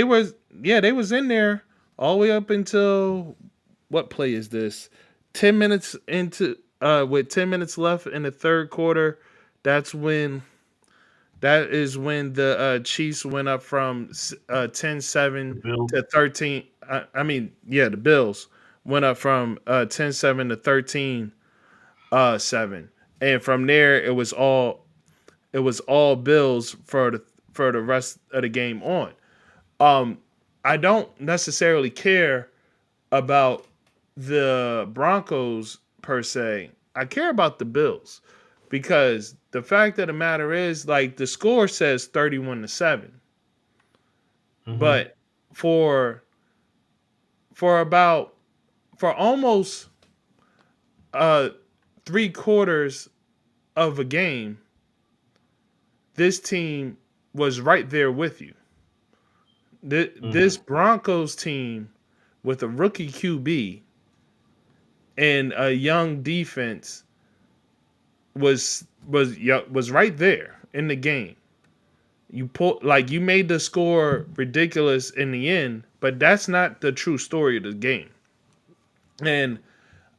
was they was in there all the way up until what play is this? 10 minutes into with 10 minutes left in the third quarter. That's when That is when the Chiefs went up from 10-7 The Bills. to 13. The Bills went up from 10-7 to 13-7. And from there it was all Bills for the rest of the game on. Um I don't necessarily care about the Broncos per se. I care about the Bills because the fact of the matter is, like, the score says 31-7, Hmm. but for for about for almost uh 3 quarters of a game, this team was right there with you. This Hmm. Broncos team with a rookie QB and a young defense was right there in the game. You made the score ridiculous in the end, but that's not the true story of the game. And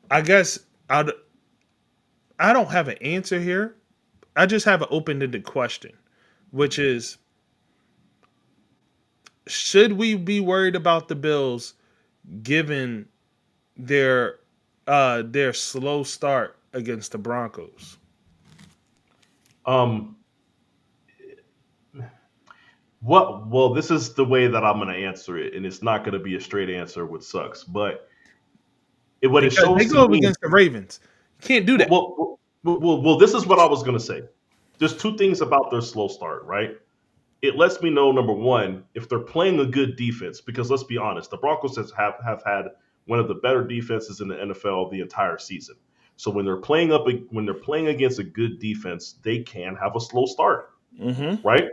I guess I I don't have an answer here. I just have an open-ended question, which is, should we be worried about the Bills given their slow start against the Broncos? Um, What? Well, this is the way that I'm going to answer it, and it's not going to be a straight answer, which sucks. But what it Because they shows to go up me, against the Ravens. You can't do that. this is what I was going to say. There's two things about their slow start, right? It lets me know, number one, if they're playing a good defense, because let's be honest, the Broncos have had one of the better defenses in the NFL the entire season. So when they're playing against a good defense, they can have a slow start, Mm-hmm. right?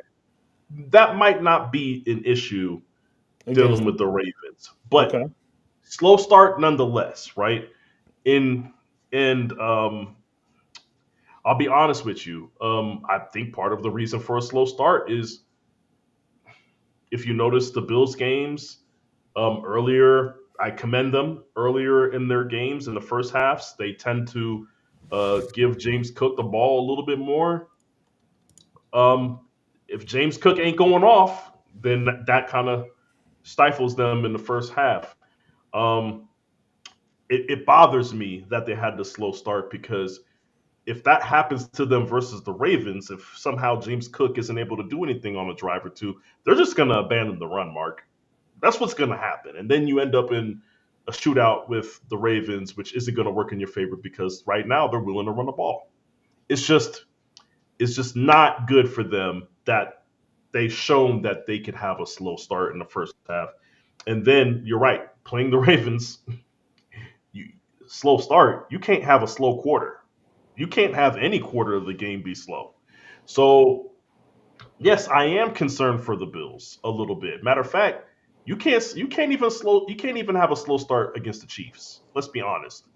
That might not be an issue dealing Against with the Ravens, but okay. slow start nonetheless, right? In and I'll be honest with you. I think part of the reason for a slow start is if you notice the Bills games earlier. I commend them earlier in their games in the first halves. They tend to give James Cook the ball a little bit more. Um, if James Cook ain't going off, then that kind of stifles them in the first half. Um, it bothers me that they had the slow start because if that happens to them versus the Ravens, if somehow James Cook isn't able to do anything on a drive or two, they're just going to abandon the run, Mark. That's what's going to happen. And then you end up in a shootout with the Ravens, which isn't going to work in your favor because right now they're willing to run the ball. It's just it's just not good for them that they've shown that they can have a slow start in the first half. And then you're right, playing the Ravens, you slow start, you can't have a slow quarter. You can't have any quarter of the game be slow. So yes, I am concerned for the Bills a little bit. Matter of fact, you can't even have a slow start against the Chiefs. Let's be honest.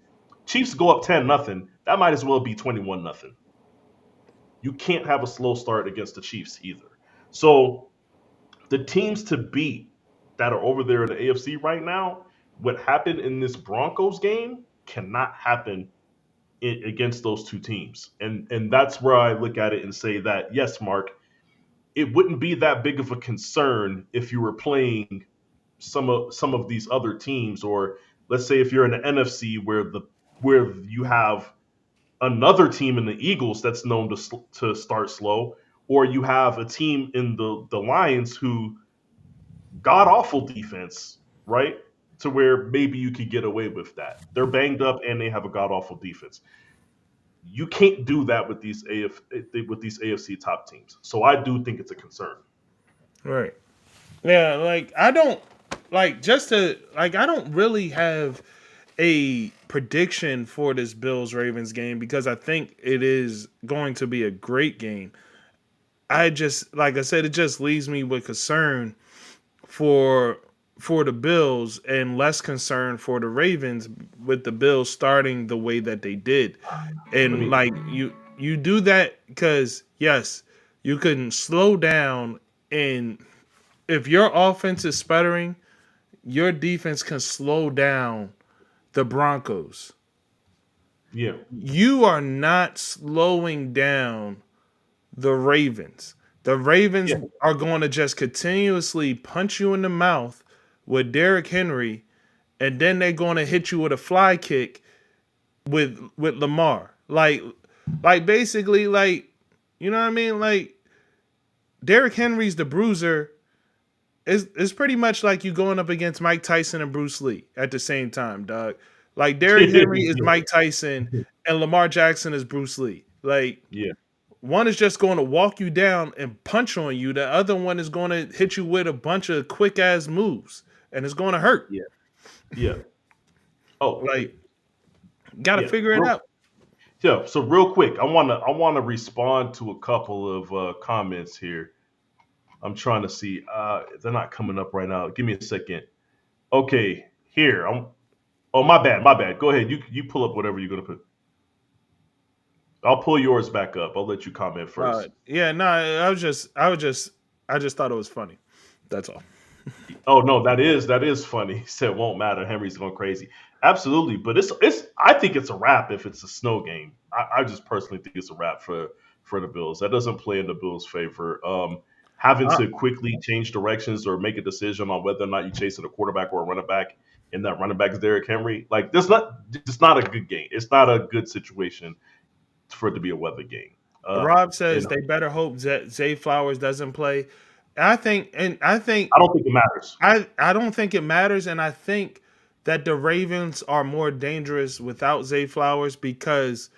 Chiefs go up 10-0. That might as well be 21-0. You can't have a slow start against the Chiefs either. So the teams to beat that are over there in the AFC right now, what happened in this Broncos game cannot happen against those two teams. And that's where I look at it and say that yes, Mark, it wouldn't be that big of a concern if you were playing some of these other teams, or let's say if you're in the NFC where you have another team in the Eagles that's known to start slow, or you have a team in the Lions who god awful defense, right? To where maybe you could get away with that. They're banged up and they have a god awful defense. You can't do that with these AFC top teams. So I do think it's a concern. Right. Yeah, like I don't like just to like I don't really have a prediction for this Bills Ravens game because I think it is going to be a great game. I just like I said, it just leaves me with concern for for the Bills and less concern for the Ravens with the Bills starting the way that they did. Let And me like you do that because yes, you can slow down and if your offense is sputtering, your defense can slow down the Broncos. yeah. You are not slowing down the Ravens. The Ravens Yeah. are going to just continuously punch you in the mouth with Derrick Henry, and then they're going to hit you with a fly kick with Lamar. Like basically like you know what I mean? Like Derrick Henry's the bruiser. It's pretty much like you going up against Mike Tyson and Bruce Lee at the same time, dog. Like Derrick Henry is Yeah. Mike Tyson and Lamar Jackson is Bruce Lee. Like Yeah. one is just going to walk you down and punch on you. The other one is going to hit you with a bunch of quick ass moves, and it's going to hurt. Yeah. Yeah. Oh, Like, got to yeah. figure it out. Yeah. So real quick, I wanna respond to a couple of comments here. I'm trying to see. They're not coming up right now. Give me a second. Okay, here. Oh, my bad. My bad. Go ahead. You pull up whatever you're gonna put. I'll pull yours back up. I'll let you comment first. Yeah, no, I just thought it was funny. That's all. Oh no, that is funny. He said won't matter. Henry's going crazy. Absolutely, but it's. I think it's a wrap if it's a snow game. I just personally think it's a wrap for the Bills. That doesn't play in the Bills' favor. Having Uh, to quickly change directions or make a decision on whether or not you chasing a quarterback or a running back, and that running back is Derrick Henry. Like, there's not. It's not a good game. It's not a good situation for it to be a weather game. Rob And says they better hope Zay Flowers doesn't play. I think I don't think it matters. I don't think it matters, and I think that the Ravens are more dangerous without Zay Flowers because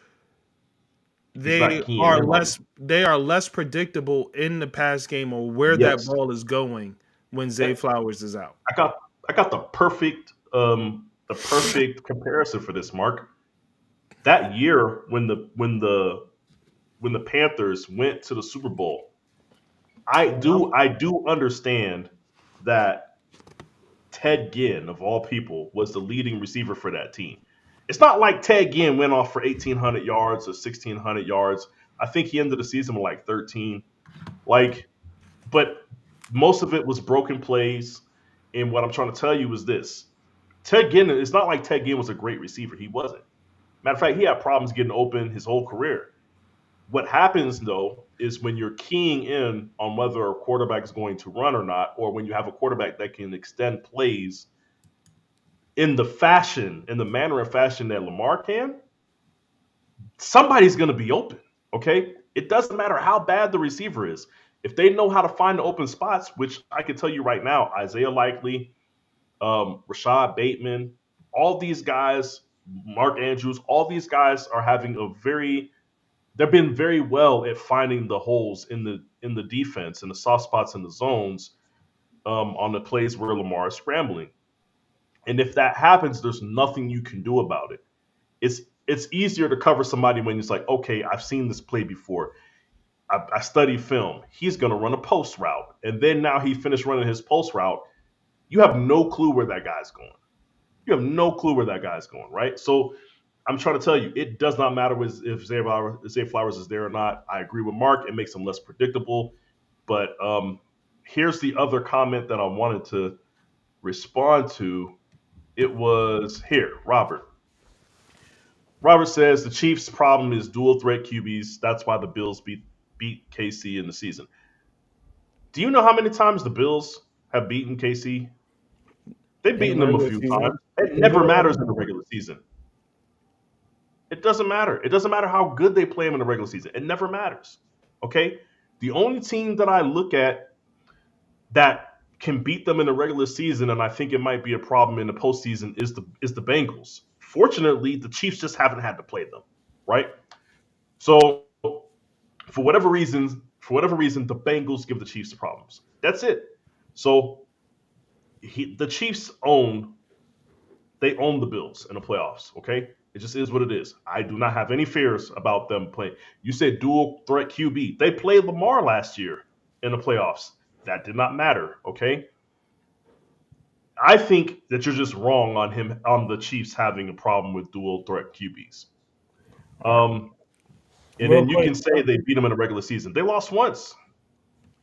He's not keying in on it. they are less predictable in the pass game or where that Yes, ball is going when Zay Flowers is out. I got I got the perfect comparison for this, Mark. That year when the Panthers went to the Super Bowl, I do understand that Ted Ginn of all people was the leading receiver for that team. It's not like Ted Ginn went off for 1,800 yards or 1,600 yards. I think he ended the season with like 13. Like, but most of it was broken plays. And what I'm trying to tell you is this: Ted Ginn. It's not like Ted Ginn was a great receiver. He wasn't. Matter of fact, he had problems getting open his whole career. What happens though is when you're keying in on whether a quarterback is going to run or not, or when you have a quarterback that can extend plays in the manner and fashion that Lamar can, somebody's going to be open. Okay, it doesn't matter how bad the receiver is. If they know how to find the open spots, which I can tell you right now, Isaiah Likely, Rashad Bateman, all these guys, Mark Andrews, all these guys are having a very they've been very well at finding the holes in the defense and the soft spots in the zones on the plays where Lamar is scrambling. And if that happens, there's nothing you can do about it. It's easier to cover somebody when it's like, okay, I've seen this play before. I study film. He's going to run a post route, and then now he finished running his post route. You have no clue where that guy's going. You have no clue where that guy's going, right? So I'm trying to tell you, it does not matter if Zay Flowers is there or not. I agree with Mark. It makes him less predictable. But here's the other comment that I wanted to respond to. It was here, Robert. Robert says the Chiefs' problem is dual threat QBs. That's why the Bills beat KC in the season. Do you know how many times the Bills have beaten KC? They've In the beaten them a regular few times. season, It they never do it every matters in the time. regular season. It doesn't matter. It doesn't matter how good they play them in the regular season. It never matters. Okay? The only team that I look at that can beat them in the regular season, and I think it might be a problem in the postseason, is the Bengals. Fortunately, the Chiefs just haven't had to play them, right? So for whatever reason, the Bengals give the Chiefs problems. That's it. So the Chiefs they own the Bills in the playoffs. Okay, it just is what it is. I do not have any fears about them playing. You said dual threat QB. They played Lamar last year in the playoffs. That did not matter. Okay, I think that you're just wrong on the Chiefs having a problem with dual threat QBs. All right, Um, and real then you quick. can say they beat them in the regular season. They lost once.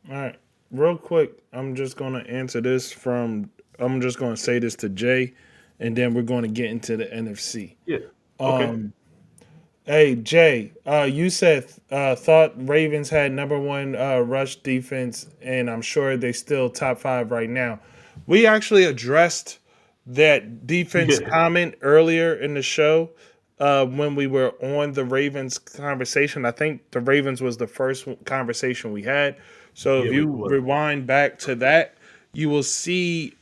All right, real quick. I'm just gonna answer this from. I'm just gonna say this to Jay, and then we're going to get into the NFC. Yeah. Okay. Um, Hey Jay, you said thought Ravens had number one rush defense, and I'm sure they still top five right now. We actually addressed that defense Yeah. comment earlier in the show when we were on the Ravens conversation. I think the Ravens was the first conversation we had. So if Yeah. you rewind back to that, you will see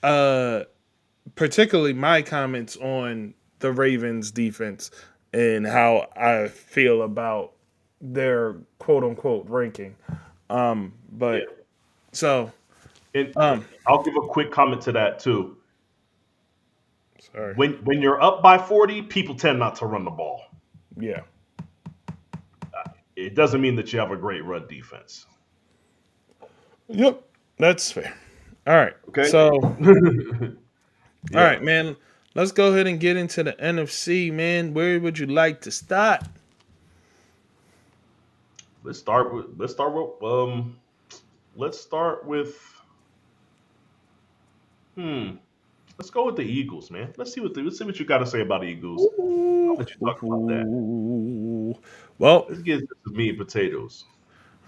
particularly my comments on the Ravens defense and how I feel about their quote unquote ranking. Yeah. But so And um I'll give a quick comment to that too. sorry. When you're up by 40, people tend not to run the ball. Yeah. It doesn't mean that you have a great run defense. Yep. That's fair. All right. Okay. So all Yeah. right, man. Let's go ahead and get into the NFC, man. Where would you like to start? Let's start with hmm. Let's go with the Eagles, man. Let's see what you got to say about the Eagles. I'll let you talk about that. Well, Let's get into the meat and potatoes.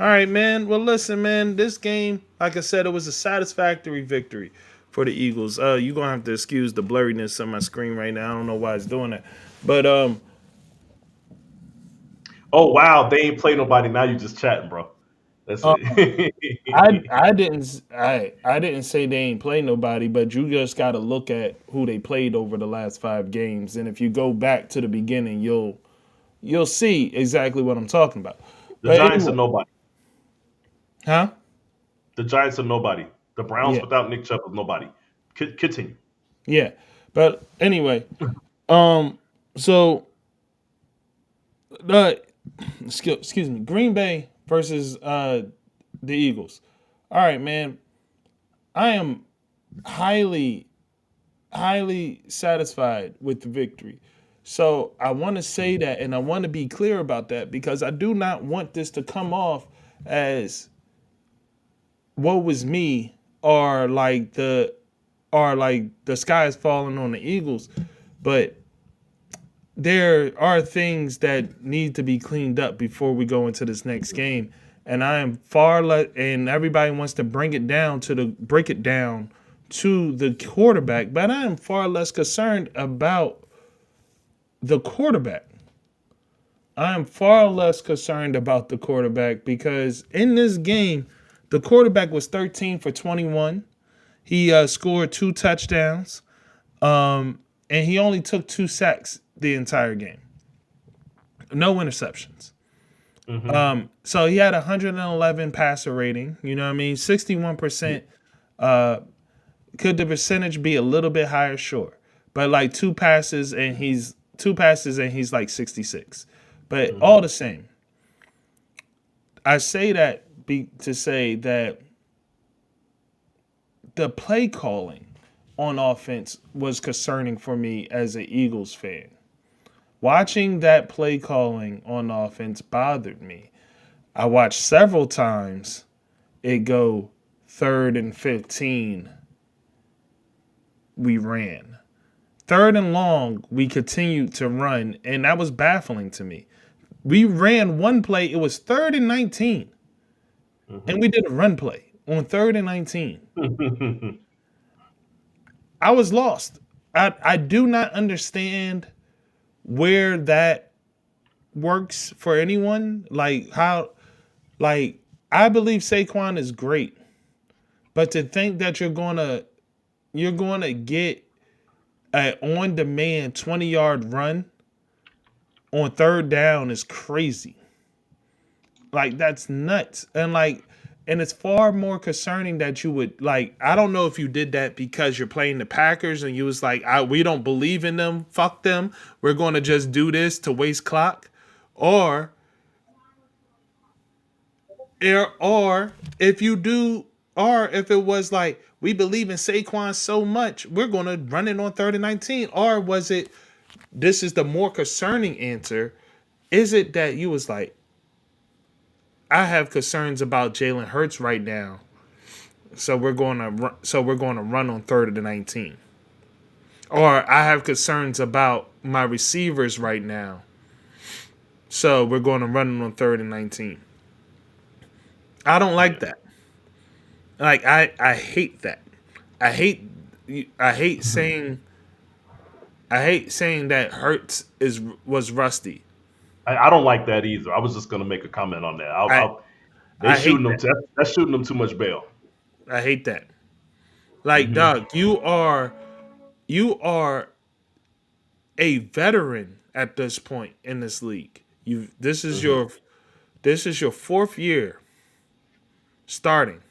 all right, man. Well, listen, man. This game, like I said, it was a satisfactory victory for the Eagles. You're gonna have to excuse the blurriness on my screen right now. I don't know why it's doing that, but Oh wow, they ain't play nobody. Now you just chatting, bro. That's Uh, it. I didn't say they ain't play nobody, but you just got to look at who they played over the last 5 games, and if you go back to the beginning, you'll see exactly what I'm talking about. The But Giants are anyway, nobody. huh? The Giants are nobody. The Browns Yeah, without Nick Chubb is nobody. Continue. yeah. But anyway, um, so uh, excuse me, Green Bay versus the Eagles. All right, man. I am highly highly satisfied with the victory. So I want to say that, and I want to be clear about that because I do not want this to come off as woe was me or like the sky is falling on the Eagles, but there are things that need to be cleaned up before we go into this next game. And I am far less, and everybody wants to break it down to the quarterback, but I am far less concerned about the quarterback. I am far less concerned about the quarterback because in this game, the quarterback was 13 for 21. He scored 2 touchdowns, and he only took 2 sacks the entire game. No interceptions. Hmm. So he had 111 passer rating. You know what I mean? 61%. Could the percentage be a little bit higher? Sure, but like two passes and he's like 66. But Hmm. all the same, I say that to say that the play calling on offense was concerning for me as an Eagles fan. Watching that play calling on offense bothered me. I watched several times it go 3rd and 15. We ran. 3rd and long, we continued to run, and that was baffling to me. We ran one play, it was 3rd and 19, and we did a run play on 3rd and 19. Hmm. I was lost. I do not understand where that works for anyone. Like how like I believe Saquon is great, but to think that you're gonna get an on demand 20-yard run on 3rd down is crazy. Like that's nuts. And it's far more concerning that you would like I don't know if you did that because you're playing the Packers and you was like, we don't believe in them, fuck them. We're going to just do this to waste clock. Or or if you do or if it was like we believe in Saquon so much, we're going to run it on 3rd and 19. Or was it this is the more concerning answer? Is it that you was like, I have concerns about Jalen Hurts right now, so we're going to run on 3rd and 19, or I have concerns about my receivers right now, so we're going to run on 3rd and 19. I don't Yeah. like that. Like I hate that. I hate I hate saying I hate saying that Hurts was rusty. I don't like that either. I was just going to make a comment on that. I They I shooting hate them. that. That's shooting them too much bail. I hate that. Like Hmm. dog, you are a veteran at this point in this league. You Hmm. this is your 4th year starting.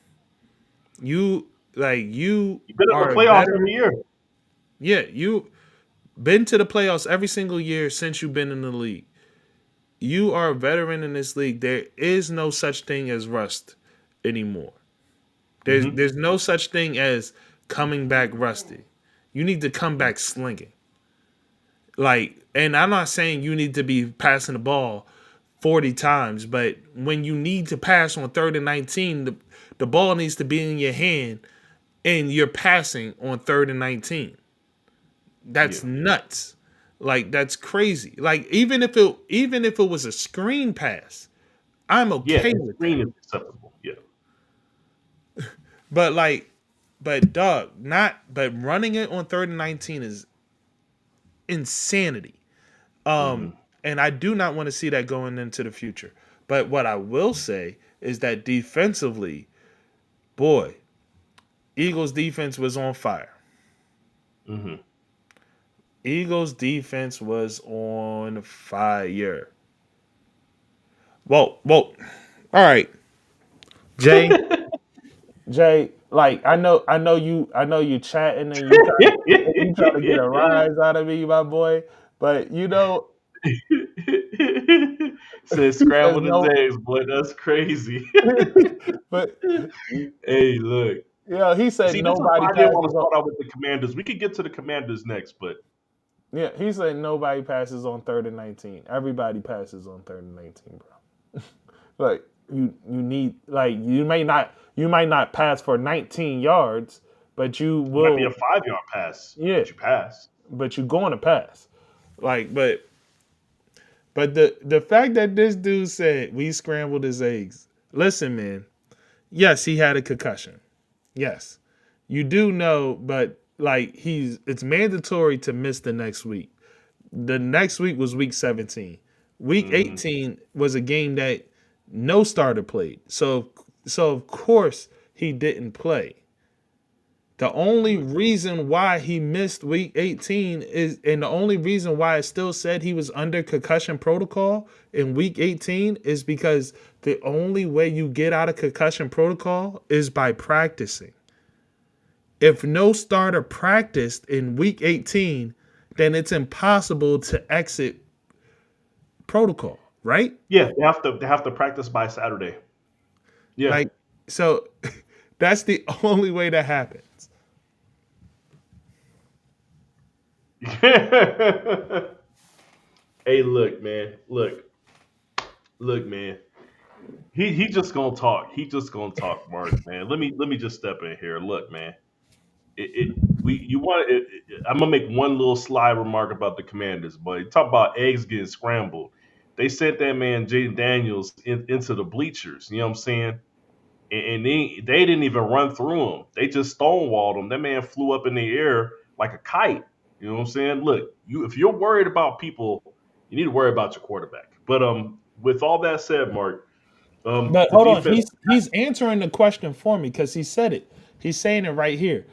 You You've been in are the a playoffs every veteran. year. Yeah, you been to the playoffs every single year since you've been in the league. You are a veteran in this league. There is no such thing as rust anymore. There's Hmm. there's no such thing as coming back rusty. You need to come back slinging. And I'm not saying you need to be passing the ball 40 times, but when you need to pass on 3rd and 19, the ball needs to be in your hand and you're passing on 3rd and 19. Yeah. That's nuts. Like that's crazy. Like even if it was a screen pass, I'm Yeah. okay The with screen that. is acceptable. Yeah. But dog, not but running it on 3rd and 19 is insanity. Hmm. And I do not want to see that going into the future. But what I will say is that defensively, boy, Eagles defense was on fire. Hmm. Eagles defense was on fire. Whoa, whoa. All right, Jay, like I know you chatting and you trying to get a rise out of me, my boy. But Said there's scrambled his no, eggs, boy. That's crazy. but Hey, look. he said See, this is nobody why I didn't want passes to on. start out with the Commanders. We could get to the Commanders next, but Yeah, he said nobody passes on 3rd and 19. Everybody passes on 3rd and 19, bro. Like you need like you might not pass for 19 yards, but you it might be a will. 5 yard pass, Yeah, but you pass. but you're going to pass. Like, but the fact that this dude said we scrambled his eggs. Listen, man. Yes, he had a concussion. Yes, you do know, but like it's mandatory to miss the next week. The next week was week 17. Week Hmm. 18 was a game that no starter played. So of course he didn't play. The only reason why he missed week 18 is, and the only reason why it still said he was under concussion protocol in week 18 is because the only way you get out of concussion protocol is by practicing. If no starter practiced in week 18, then it's impossible to exit protocol, right? Yeah, they have to practice by Saturday. Yeah. Like, so that's the only way that happens. Hey, look, man. Look, man. He just gonna talk. He just gonna talk, Mark, man. Let me just step in here. Look, man. It we you want I'm gonna make one little sly remark about the Commanders, but you talk about eggs getting scrambled. They sent that man Jaden Daniels into the bleachers. You know what I'm saying? And they didn't even run through him. They just stonewalled him. That man flew up in the air like a kite. You know what I'm saying? Look, if you're worried about people, you need to worry about your quarterback. But with all that said, Mark, But the hold on, defense. he's answering the question for me because he said it. He's saying it right here.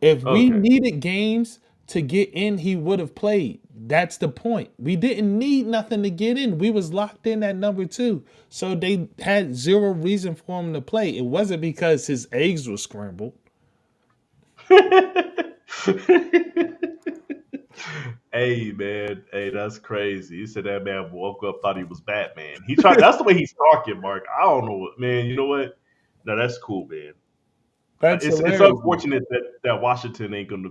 If we Okay. needed games to get in, he would have played. That's the point. We didn't need nothing to get in. We was locked in at number 2. So they had zero reason for him to play. It wasn't because his eggs were scrambled. Hey man, hey, that's crazy. He said that man woke up, thought he was Batman. He tried. That's the way he's talking, Mark. I don't know, man. You know what? No, that's cool, man. That's It's hilarious. unfortunate that Washington ain't gonna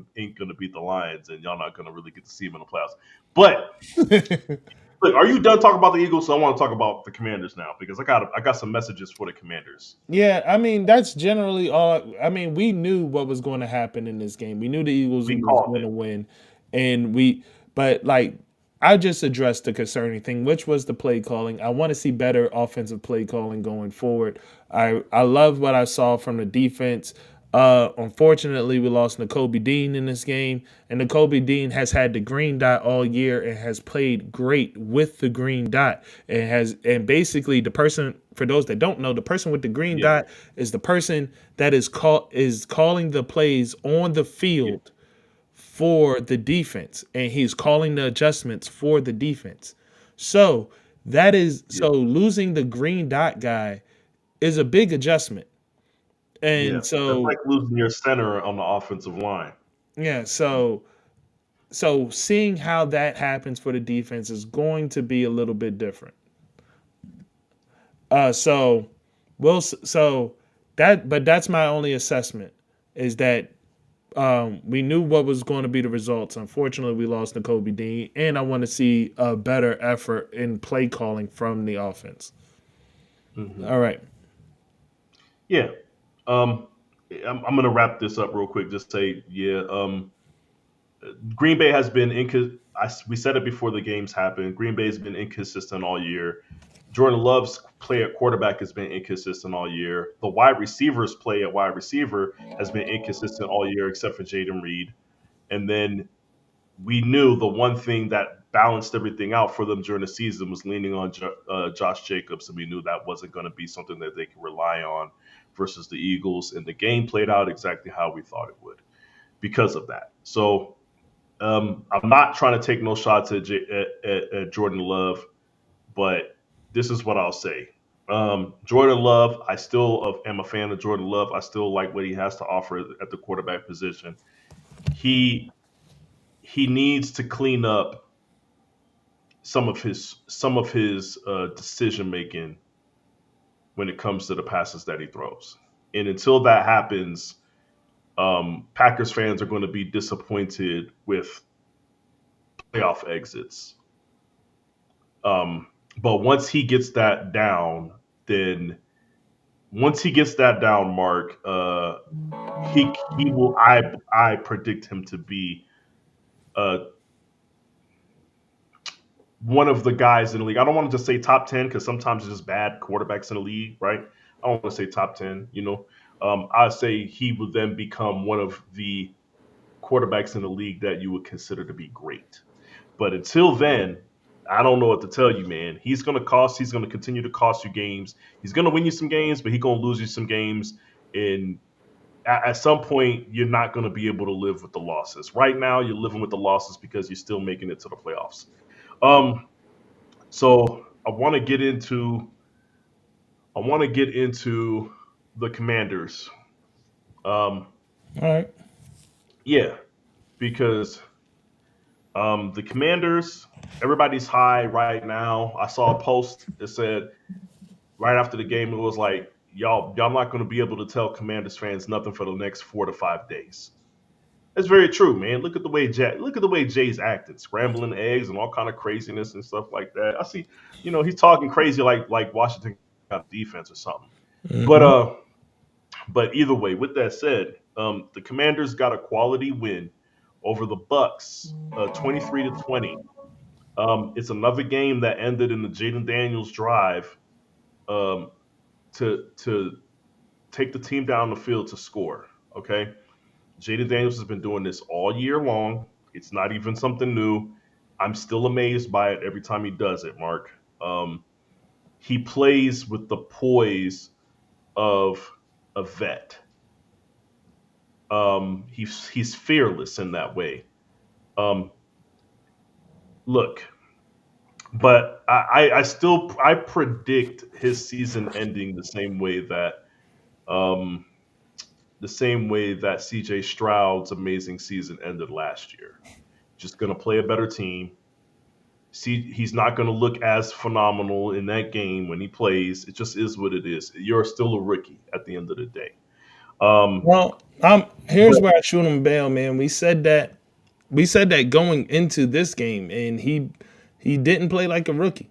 beat the Lions, and y'all not gonna really get to see them in the playoffs. But look, are you done talking about the Eagles? So I want to talk about the Commanders now because I got some messages for the Commanders. Yeah, I mean that's generally all. I mean, we knew what was going to happen in this game. We knew the Eagles We was called going it. to win, and but like, I just addressed the concerning thing, which was the play calling. I want to see better offensive play calling going forward. I love what I saw from the defense. Unfortunately, we lost N'Kobe Dean in this game, and N'Kobe Dean has had the green dot all year and has played great with the green dot. And basically the person, for those that don't know, the person with the green Yeah, dot is the person that is calling the plays on the yeah, field for the defense, and he's calling the adjustments for the defense. So yeah, losing the green dot guy is a big adjustment. yeah. And That's so like losing your center on the offensive line. yeah, so seeing how that happens for the defense is going to be a little bit different. So so that's my only assessment is that we knew what was going to be the results. Unfortunately, we lost to Kobe Dean, and I want to see a better effort in play calling from the offense. Hmm. All right. Yeah. Um, I'm gonna wrap this up real quick. Just say, yeah. Green Bay has been we said it before the games happened. Green Bay has been inconsistent all year. Jordan Love's play at quarterback has been inconsistent all year. The wide receivers play at wide receiver has been inconsistent all year, except for Jaden Reed. And then we knew the one thing that balanced everything out for them during the season was leaning on Josh Jacobs, and we knew that wasn't going to be something that they could rely on versus the Eagles. And the game played out exactly how we thought it would because of that. So I'm not trying to take no shots at Jordan Love, but this is what I'll say. Jordan Love, I still am a fan of Jordan Love. I still like what he has to offer at the quarterback position. He needs to clean up some of his decision making when it comes to the passes that he throws. And until that happens, Packers fans are going to be disappointed with playoff exits. But once he gets that down, Mark, he will. I predict him to be one of the guys in the league. I don't want to just say top 10 because sometimes it's just bad quarterbacks in the league, right? I don't want to say top 10. I say he would then become one of the quarterbacks in the league that you would consider to be great. But until then, I don't know what to tell you, man. He's going to continue to cost you games. He's going to win you some games, but he's going to lose you some games. And at some point, you're not going to be able to live with the losses. Right now, you're living with the losses because you're still making it to the playoffs. So I want to get into the Commanders. All right. Yeah, because the Commanders, everybody's high right now. I saw a post that said right after the game, it was like, y'all not going to be able to tell Commanders fans nothing for the next 4 to 5 days. That's very true, man. Look at the way Jay's acting, scrambling eggs and all kind of craziness and stuff like that. I see, he's talking crazy like Washington got defense or something. Mm-hmm. But either way, with that said, the Commanders got a quality win over the Bucks, 23-20. It's another game that ended in the Jaden Daniels drive to take the team down the field to score. Okay, Jaden Daniels has been doing this all year long. It's not even something new. I'm still amazed by it every time he does it, Mark. He plays with the poise of a vet. He's fearless in that way. Look, but I predict his season ending the same way that CJ Stroud's amazing season ended last year. Just going to play a better team. He's not going to look as phenomenal in that game when he plays. It just is what it is. You're still a rookie at the end of the day. Well, here's where I shoot him bail, man. We said that going into this game, and he didn't play like a rookie.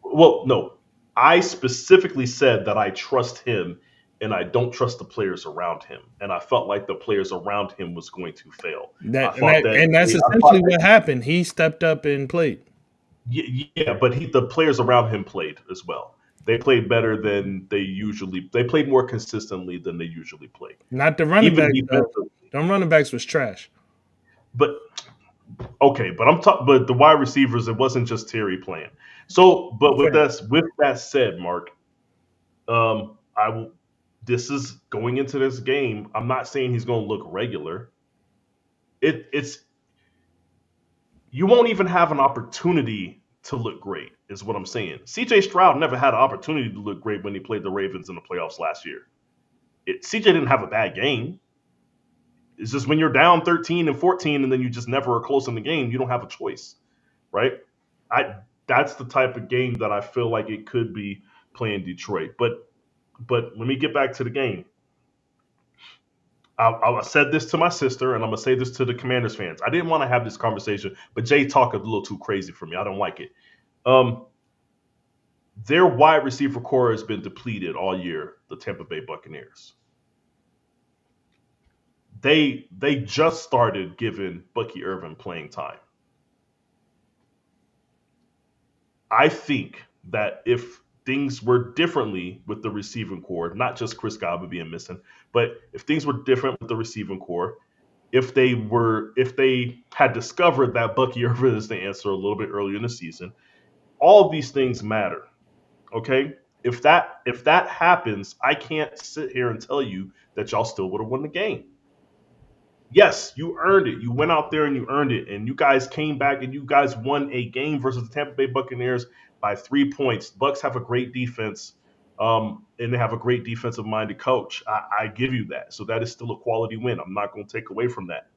Well, no, I specifically said that I trust him and I don't trust the players around him. And I felt like the players around him was going to fail. That's essentially what happened. He stepped up and played. Yeah, but the players around him played as well. They played better than they played more consistently than they usually play. Not the running backs, though. The running backs was trash. But okay, but the wide receivers, it wasn't just Terry playing. So, but with that said, Mark, this is going into this game. I'm not saying he's going to look regular. It's you won't even have an opportunity to look great, is what I'm saying. CJ Stroud never had an opportunity to look great when he played the Ravens in the playoffs last year. CJ didn't have a bad game. It's just when you're down 13-14 and then you just never are close in the game, you don't have a choice, right? That's the type of game that I feel like it could be playing Detroit. But let me get back to the game. I said this to my sister, and I'm going to say this to the Commanders fans. I didn't want to have this conversation, but Jay talked a little too crazy for me. I don't like it. Their wide receiver core has been depleted all year, the Tampa Bay Buccaneers. They just started giving Bucky Irvin playing time. I think that if things were differently with the receiving core, not just Chris Godwin being missing, but if things were different with the receiving core, if they had discovered that Bucky Irvin is the answer a little bit earlier in the season. All of these things matter. Okay? If that happens, I can't sit here and tell you that y'all still would have won the game. Yes, you earned it. You went out there and you earned it. And you guys came back and you guys won a game versus the Tampa Bay Buccaneers by 3 points. Bucks have a great defense, and they have a great defensive minded coach. I give you that. So that is still a quality win. I'm not going to take away from that.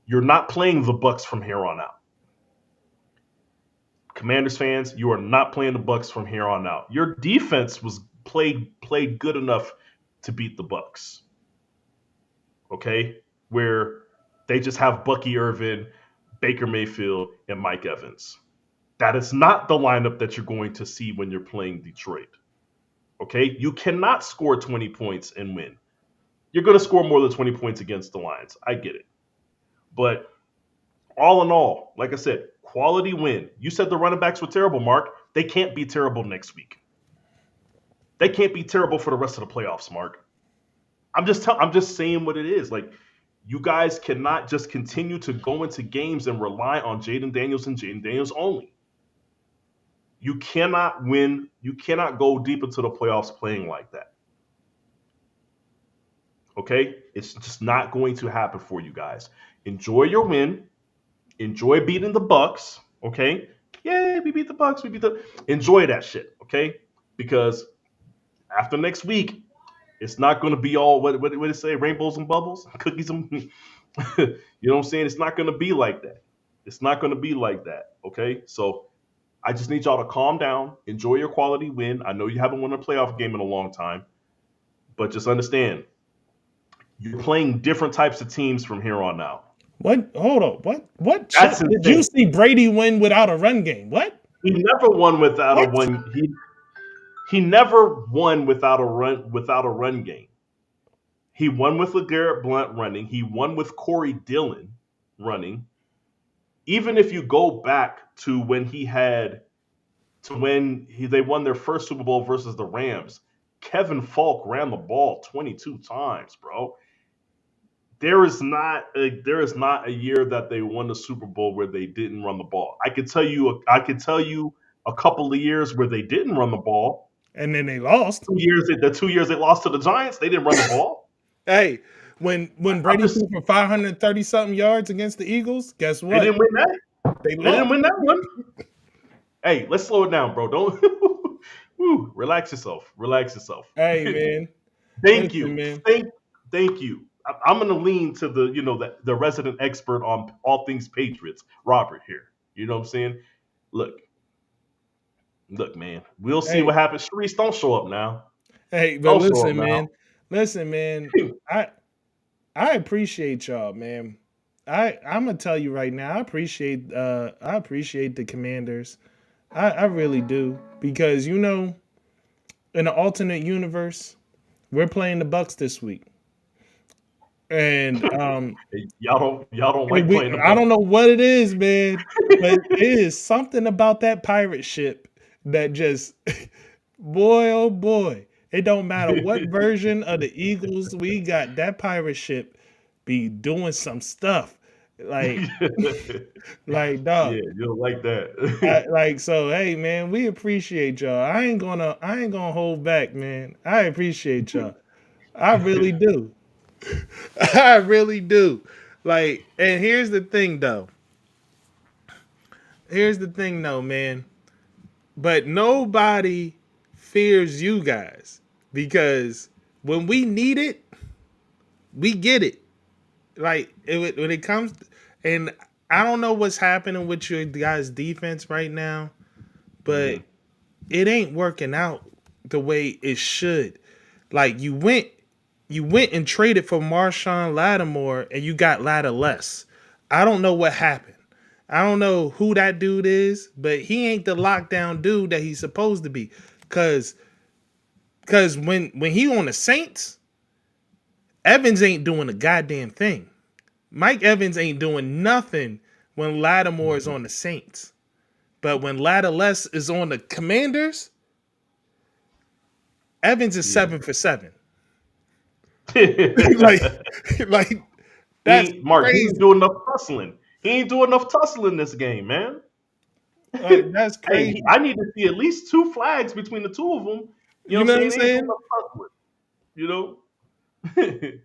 You're not playing the Bucks from here on out. Commanders fans, you are not playing the Bucks from here on out. Your defense was played good enough to beat the Bucks. Okay? Where they just have Bucky Irvin, Baker Mayfield, and Mike Evans. That is not the lineup that you're going to see when you're playing Detroit. Okay? You cannot score 20 points and win. You're going to score more than 20 points against the Lions. I get it. But all in all, like I said, quality win. You said the running backs were terrible, Mark. They can't be terrible next week. They can't be terrible for the rest of the playoffs, Mark. I'm just saying what it is. Like, you guys cannot just continue to go into games and rely on Jaden Daniels and Jaden Daniels only. You cannot win. You cannot go deep into the playoffs playing like that. Okay? It's just not going to happen for you guys. Enjoy your win. Enjoy beating the Bucks. Okay? Yay, we beat the Bucks. Enjoy that shit. Okay? Because after next week, it's not going to be all what did it say? Rainbows and bubbles, cookies and you know what I'm saying? It's not going to be like that. It's not going to be like that. Okay, so I just need y'all to calm down, enjoy your quality win. I know you haven't won a playoff game in a long time, but just understand you're playing different types of teams from here on out. What? Hold on. What? Did you see Brady win without a run game? What? He never won without a one. He never won without a run game. He won with LeGarrette Blount running. He won with Corey Dillon running. Even if you go back to when they won their first Super Bowl versus the Rams, Kevin Falk ran the ball 22 times, bro. There is not a year that they won the Super Bowl where they didn't run the ball. I could tell you a couple of years where they didn't run the ball. And then they lost. The 2 years they lost to the Giants, they didn't run the ball. Hey, when Brady threw for 530 something yards against the Eagles, guess what? They didn't win that. They didn't win that one. Hey, let's slow it down, bro. Don't relax yourself. Hey, man. Thank you, man. Thank you. I'm going to lean to the resident expert on all things Patriots, Robert here. You know what I'm saying? Look, man, we'll see what happens. Sharice, don't show up now. Hey, but listen, man. I appreciate y'all, man. I'm gonna tell you right now, I appreciate the Commanders. I really do, because in an alternate universe, we're playing the Bucks this week. And y'all don't like playing the Bucks. I don't know what it is, man, but it is something about that pirate ship that just, boy, oh boy, it don't matter what version of the Eagles we got, that pirate ship be doing some stuff. Like dog. Yeah, you don't like that. So, hey, man, we appreciate y'all. I ain't gonna hold back, man. I appreciate y'all. I really do. I really do. And here's the thing, though. Man. But nobody fears you guys, because when we need it, we get it. When it comes, and I don't know what's happening with your guys' defense right now, but it ain't working out the way it should. You went and traded for Marshawn Lattimore, and you got Lattimore. I don't know what happened. I don't know who that dude is, but he ain't the lockdown dude that he's supposed to be. Cause when he on the Saints, Evans ain't doing a goddamn thing. Mike Evans ain't doing nothing when Lattimore is on the Saints. But when Lattimore is on the Commanders, Evans is 7 for 7. That's He crazy. ain't doing enough tussling. He ain't doing enough tussling this game, man. Like that's Hey, crazy. I need to see at least 2 flags between the two of them. You know You what I'm know what I'm saying? They ain't doing saying? enough tussling. You know.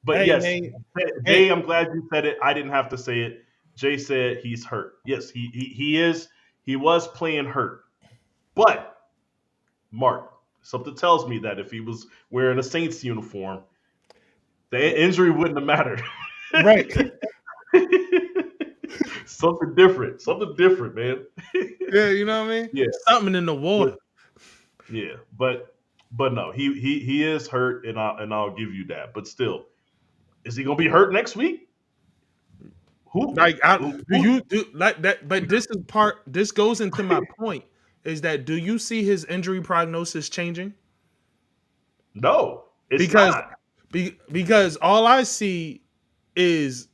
But Hey yes, man. Jay, Hey, I'm glad you said it. I didn't have to say it. Jay said he's hurt. Yes, he is. He was playing hurt. But Mark, something tells me that if he was wearing a Saints uniform, the injury wouldn't have mattered. right. Something different, man. Yeah, you know what I mean? Yeah, Something in the but water. yeah, but no, he is hurt, and I'll give you that. But still, is he gonna be hurt next week? Who? Like, I, do Who? you do like that? But this is part. This goes into my point. Is that do you see his injury prognosis changing? No, it's Because not. because all I see is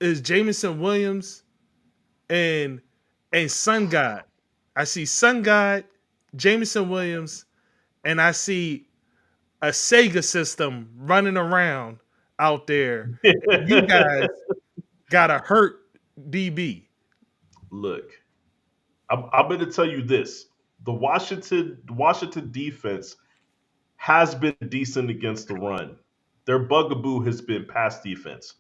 Jamison Williams and Sun God. I see Sun God, Jamison Williams, and I see a Sega system running around out there. And you guys got a hurt DB. Look, I'm going to tell you this: the Washington defense has been decent against the run. Their bugaboo has been pass defense.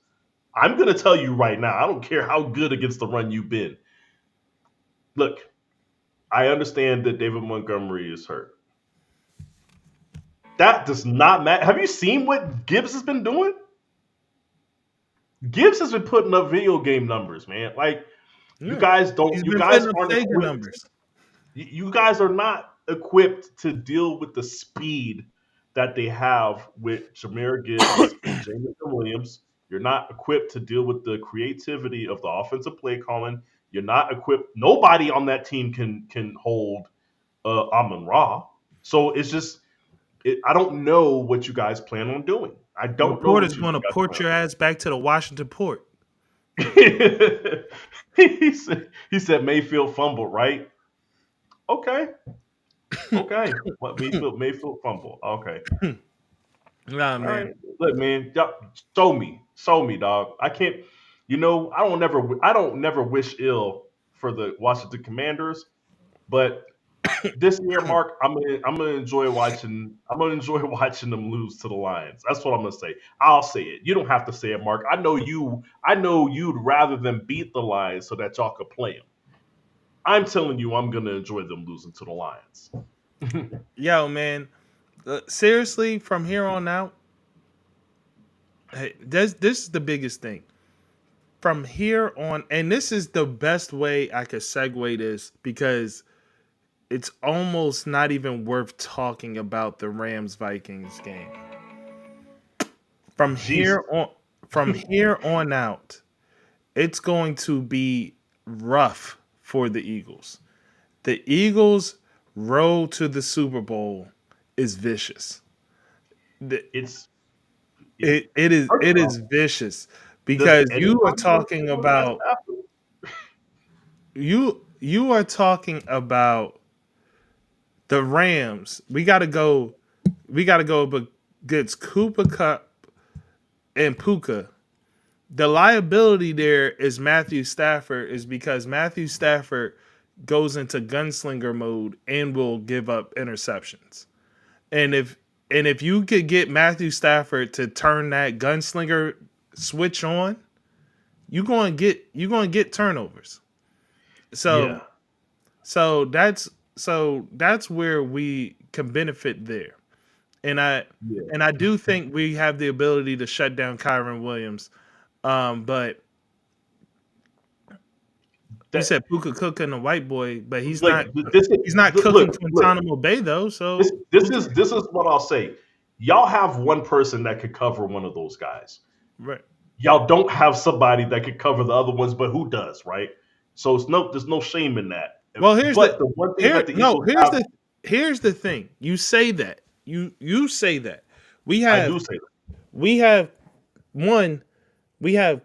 I'm going to tell you right now. I don't care how good against the run you've been. Look, I understand that David Montgomery is hurt. That does not matter. Have you seen what Gibbs has been doing? Gibbs has been putting up video game numbers, man. Like you Yeah. guys don't. He's You been guys putting up aren't Sega equipped. numbers. You guys are not equipped to deal with the speed that they have with Jameer Gibbs and Jameson Williams. You're not equipped to deal with the creativity of the offensive play calling. You're not equipped. Nobody on that team can hold Amon Ra. So it's just I don't know what you guys plan on doing. I don't know Laporte is what you going to guys port plan your ass back to the Washington port. on. He said Mayfield fumbled, right? Okay. Okay. What Mayfield fumble. Okay. Nah, All right. man. Look, man, show me, dog. I can't. I don't never wish ill for the Washington Commanders, but this year, Mark, I'm gonna enjoy watching. I'm gonna enjoy watching them lose to the Lions. That's what I'm gonna say. I'll say it. You don't have to say it, Mark. I know you. I know you'd rather them beat the Lions so that y'all could play them. I'm telling you, I'm gonna enjoy them losing to the Lions. Yo, man. Seriously, from here on out, hey, this is the biggest thing. From here on, and this is the best way I could segue this because it's almost not even worth talking about the Rams Vikings game. From Jesus. here on, from here on out, it's going to be rough for the Eagles. The Eagles' road to the Super Bowl is vicious. The- It's first it off, is vicious does because you are anybody want to talking see what has about happened? you are talking about the Rams. We gotta go against Cooper Cup and Puka. The liability there is Matthew Stafford is because Matthew Stafford goes into gunslinger mode and will give up interceptions. And if you could get Matthew Stafford to turn that gunslinger switch on, you're going to get turnovers. So Yeah, so that's where we can benefit there. And I yeah. and I do think we have the ability to shut down Kyron Williams. But you That said Puka cooking a white boy, but he's like not this is he's not look cooking look. Guantanamo Bay though. This So this who is cares? this is what I'll say. Y'all have one person that could cover one of those guys. Right. Y'all don't have somebody that could cover the other ones, but who does, right? So there's no shame in that. Well, But the one thing that the no, Eagles have, here's the thing. You say that. You say that. We I have do say we have one we have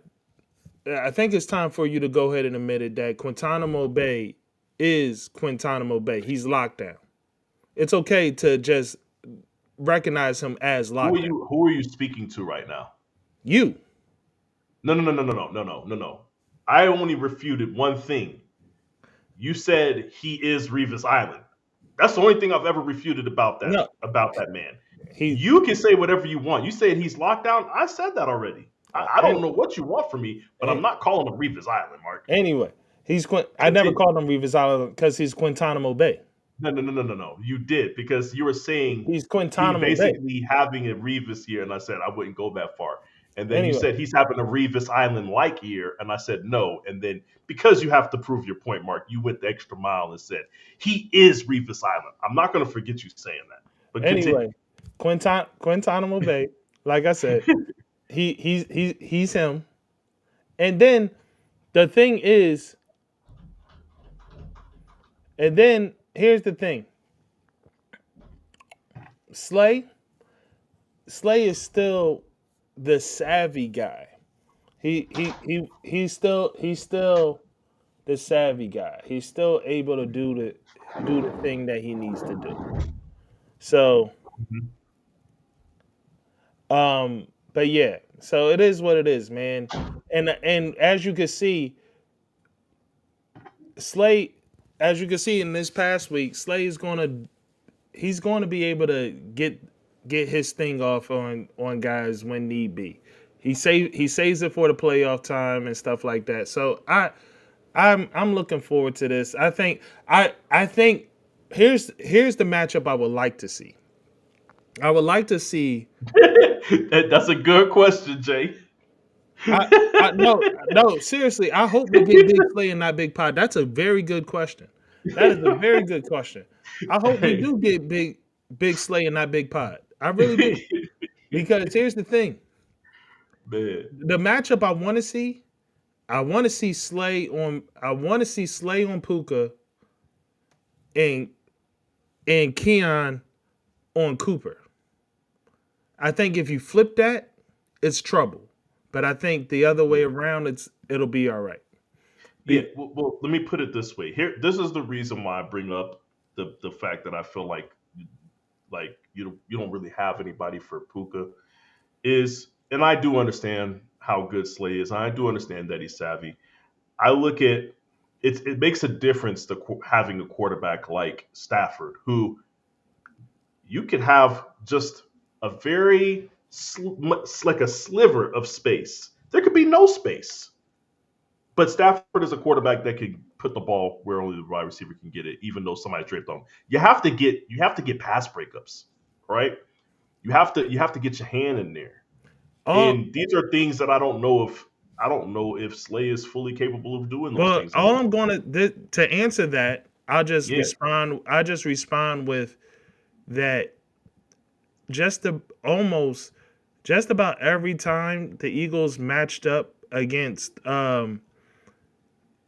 I think it's time for you to go ahead and admit it that Guantanamo Bay is Guantanamo Bay. He's locked down. It's okay to just recognize him as who are lockdown. you who are you speaking to right now? You. No, no, no, no, no, no, no, no, no, no. I only refuted one thing. You said he is Revis Island. That's the only thing I've ever refuted No, about that man. he. You can say whatever you want. You said he's locked down. I said that already. I don't And, know what you want from me, but I'm and not calling him Revis Island, Mark. anyway, he's I never Continue. called him Revis Island because he's Guantanamo Bay. No, no, no, no, no, no. You did because you were saying He's he Guantanamo Bay. basically having a Revis year, and I said I wouldn't go that far. And then you Anyway, said he's having a Revis Island like year, and I said no. And then because you have to prove your point, Mark, you went the extra mile and said he is Revis Island. I'm not going to forget you saying that, but continue. anyway, Guantanamo Bay. Like I said, he's him. And then the thing is, and then here's the thing. Slay is still the savvy guy. He's still the savvy guy. He's still able to do the thing that he needs to do. So, Mhm. but yeah, so it is what it is, man. And as you can see, Slay, as you can see in this past week, Slay is he's going to be able to get his thing off on guys when need be. He saves it for the playoff time and stuff like that. So I'm looking forward to this. I think here's the matchup I would like to see. I would like to see. That's a good question, Jay. I no seriously. I hope we get Big Slay and not Big Pod. That's a very good question. That is a very good question. I hope we Hey, do get Big Slay and not Big Pod. I really do. Because here's the thing: man. the matchup I want to see. I want to see Slay on. I want to see Slay on Puka and Keon on Cooper. I think if you flip that, it's trouble. But I think the other way around, it'll be all right. Yeah, Be, well, let me put it this way. Here, this is the reason why I bring up the fact that I feel like you don't really have anybody for Puka is, and I do understand how good Slay is. I do understand that he's savvy. I look at it makes a difference having a quarterback like Stafford, who you could have just a very like a sliver of space. There could be no space. But Stafford is a quarterback that can put the ball where only the wide receiver can get it, even though somebody draped on him. You have to get pass breakups, right? You have to get your hand in there. all And these are things that I don't know if Slay is fully capable of doing those well, things all anymore. I'm to answer that, I'll just Yeah, respond. I just respond with that. Almost just about every time the Eagles matched up against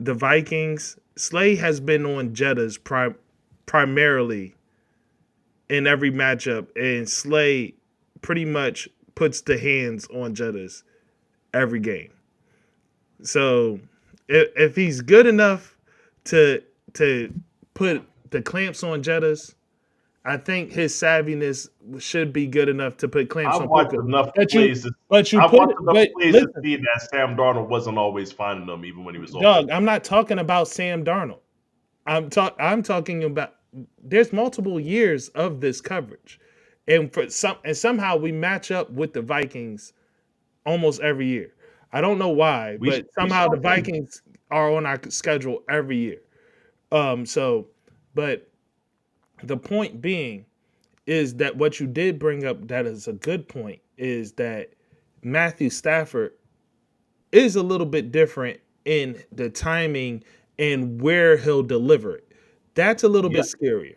the Vikings, Slay has been on Jetta's primarily in every matchup, and Slay pretty much puts the hands on Jetta's every game. So if he's good enough to put the clamps on Jetta's, I think his savviness should be good enough to put clamps I've on watched Puka. enough But you plays. but you I've put watched enough but plays to listen, see that Sam Darnold wasn't always finding them, even when he was open. Doug, I'm not talking about Sam Darnold. I'm talking about there's multiple years of this coverage. And somehow we match up with the Vikings almost every year. I don't know why, We but we somehow saw the them. Vikings are on our schedule every year. So but the point being is that what you did bring up that is a good point is that Matthew Stafford is a little bit different in the timing and where he'll deliver it. That's a little Yeah, bit scarier.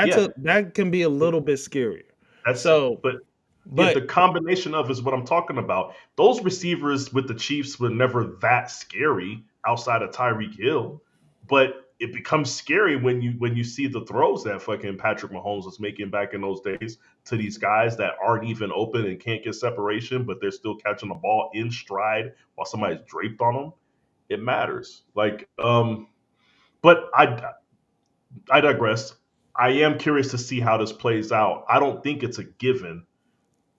yeah. That can be a little bit scarier. That's So, but yeah, but the combination of is what I'm talking about. Those receivers with the Chiefs were never that scary outside of Tyreek Hill, but it becomes scary when you see the throws that fucking Patrick Mahomes was making back in those days to these guys that aren't even open and can't get separation, but they're still catching the ball in stride while somebody's draped on them. It matters. But I digress. I am curious to see how this plays out. I don't think it's a given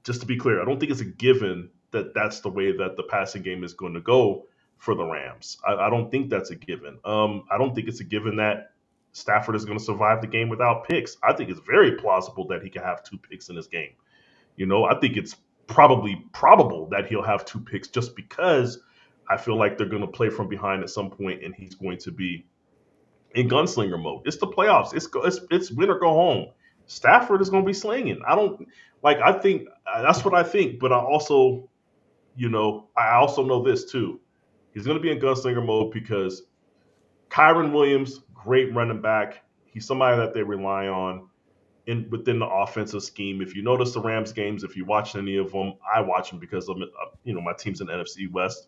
just to be clear, I don't think it's a given that that's the way that the passing game is going to go for the Rams. I don't think that's a given. I don't think it's a given that Stafford is going to survive the game without picks. I think it's very plausible that he can have 2 picks in this game. I think it's probably probable that he'll have 2 picks just because I feel like they're going to play from behind at some point and he's going to be in gunslinger mode. It's the playoffs. It's win or go home. Stafford is going to be slinging. I think that's what I think, but I also know this too. He's going to be in gunslinger mode because Kyron Williams, great running back. He's somebody that they rely on within the offensive scheme. If you notice the Rams games, if you watch any of them, I watch them because my team's in the NFC West.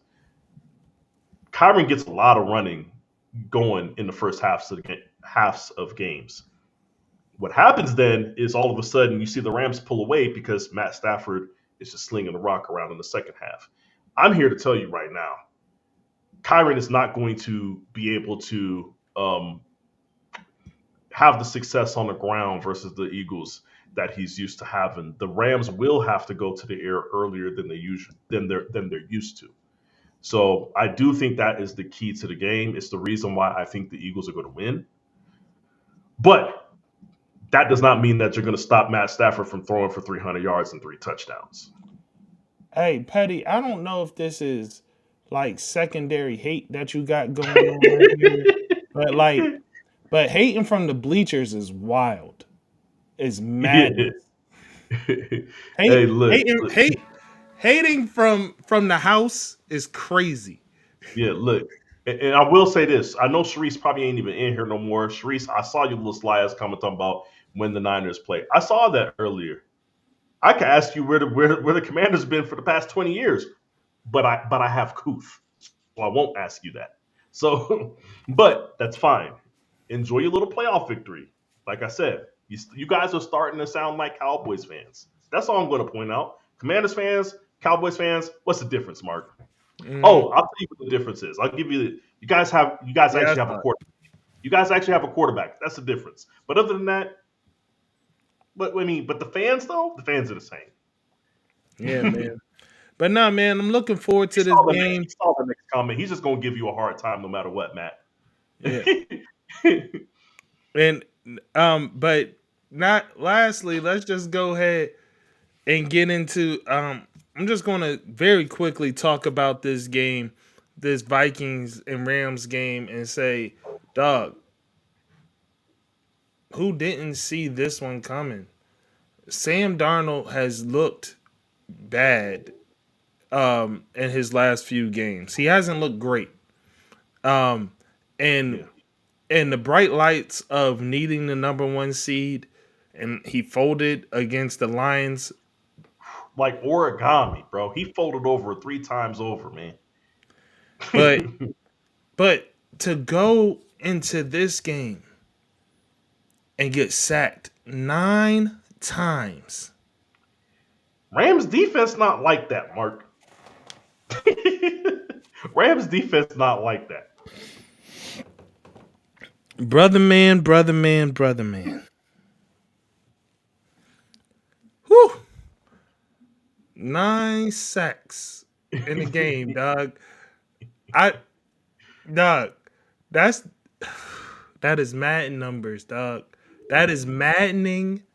Kyron gets a lot of running going in the first halves of games. What happens then is all of a sudden you see the Rams pull away because Matt Stafford is just slinging the rock around in the second half. I'm here to tell you right now, Kyron is not going to be able to have the success on the ground versus the Eagles that he's used to having. The Rams will have to go to the air earlier than they're used to. So I do think that is the key to the game. It's the reason why I think the Eagles are going to win. But that does not mean that you're going to stop Matt Stafford from throwing for 300 yards and 3 touchdowns. Hey, Petty, I don't know if this is like secondary hate that you got going on right here, but hating from the bleachers is wild. It's mad. Hey, look. Hating from the house is crazy. Yeah, look. And I will say this. I know Sharice probably ain't even in here no more. Sharice, I saw your little slides comment about when the Niners play. I saw that earlier. I could ask you where the Commanders been for the past 20 years, but I have Kuth, so I won't ask you that. So, but that's fine. Enjoy your little playoff victory. Like I said, you guys are starting to sound like Cowboys fans. That's all I'm going to point out. Commanders fans, Cowboys fans, what's the difference, Mark? Oh, I'll tell you what the difference is. I'll give you. You guys actually have a quarterback. You guys actually have a quarterback. That's the difference. But other than that, but the fans though, the fans are the same. Yeah, man. But no, man, I'm looking forward to this game. He saw the next comment. He's just gonna give you a hard time no matter what, Matt. Yeah. And but not lastly, let's just go ahead and get into I'm just going to very quickly talk about this game, this Vikings and Rams game, and say, dog, who didn't see this one coming? Sam Darnold has looked bad in his last few games. He hasn't looked great. And the bright lights of needing the number 1 seed, and he folded against the Lions. Like origami, bro. He folded over 3 times over, man. But to go into this game and get sacked 9 times. Rams defense not like that, Mark. Rams defense not like that. Brother man. Whew. 9 sacks in the game, dog. That is Madden numbers, dog. That is Madden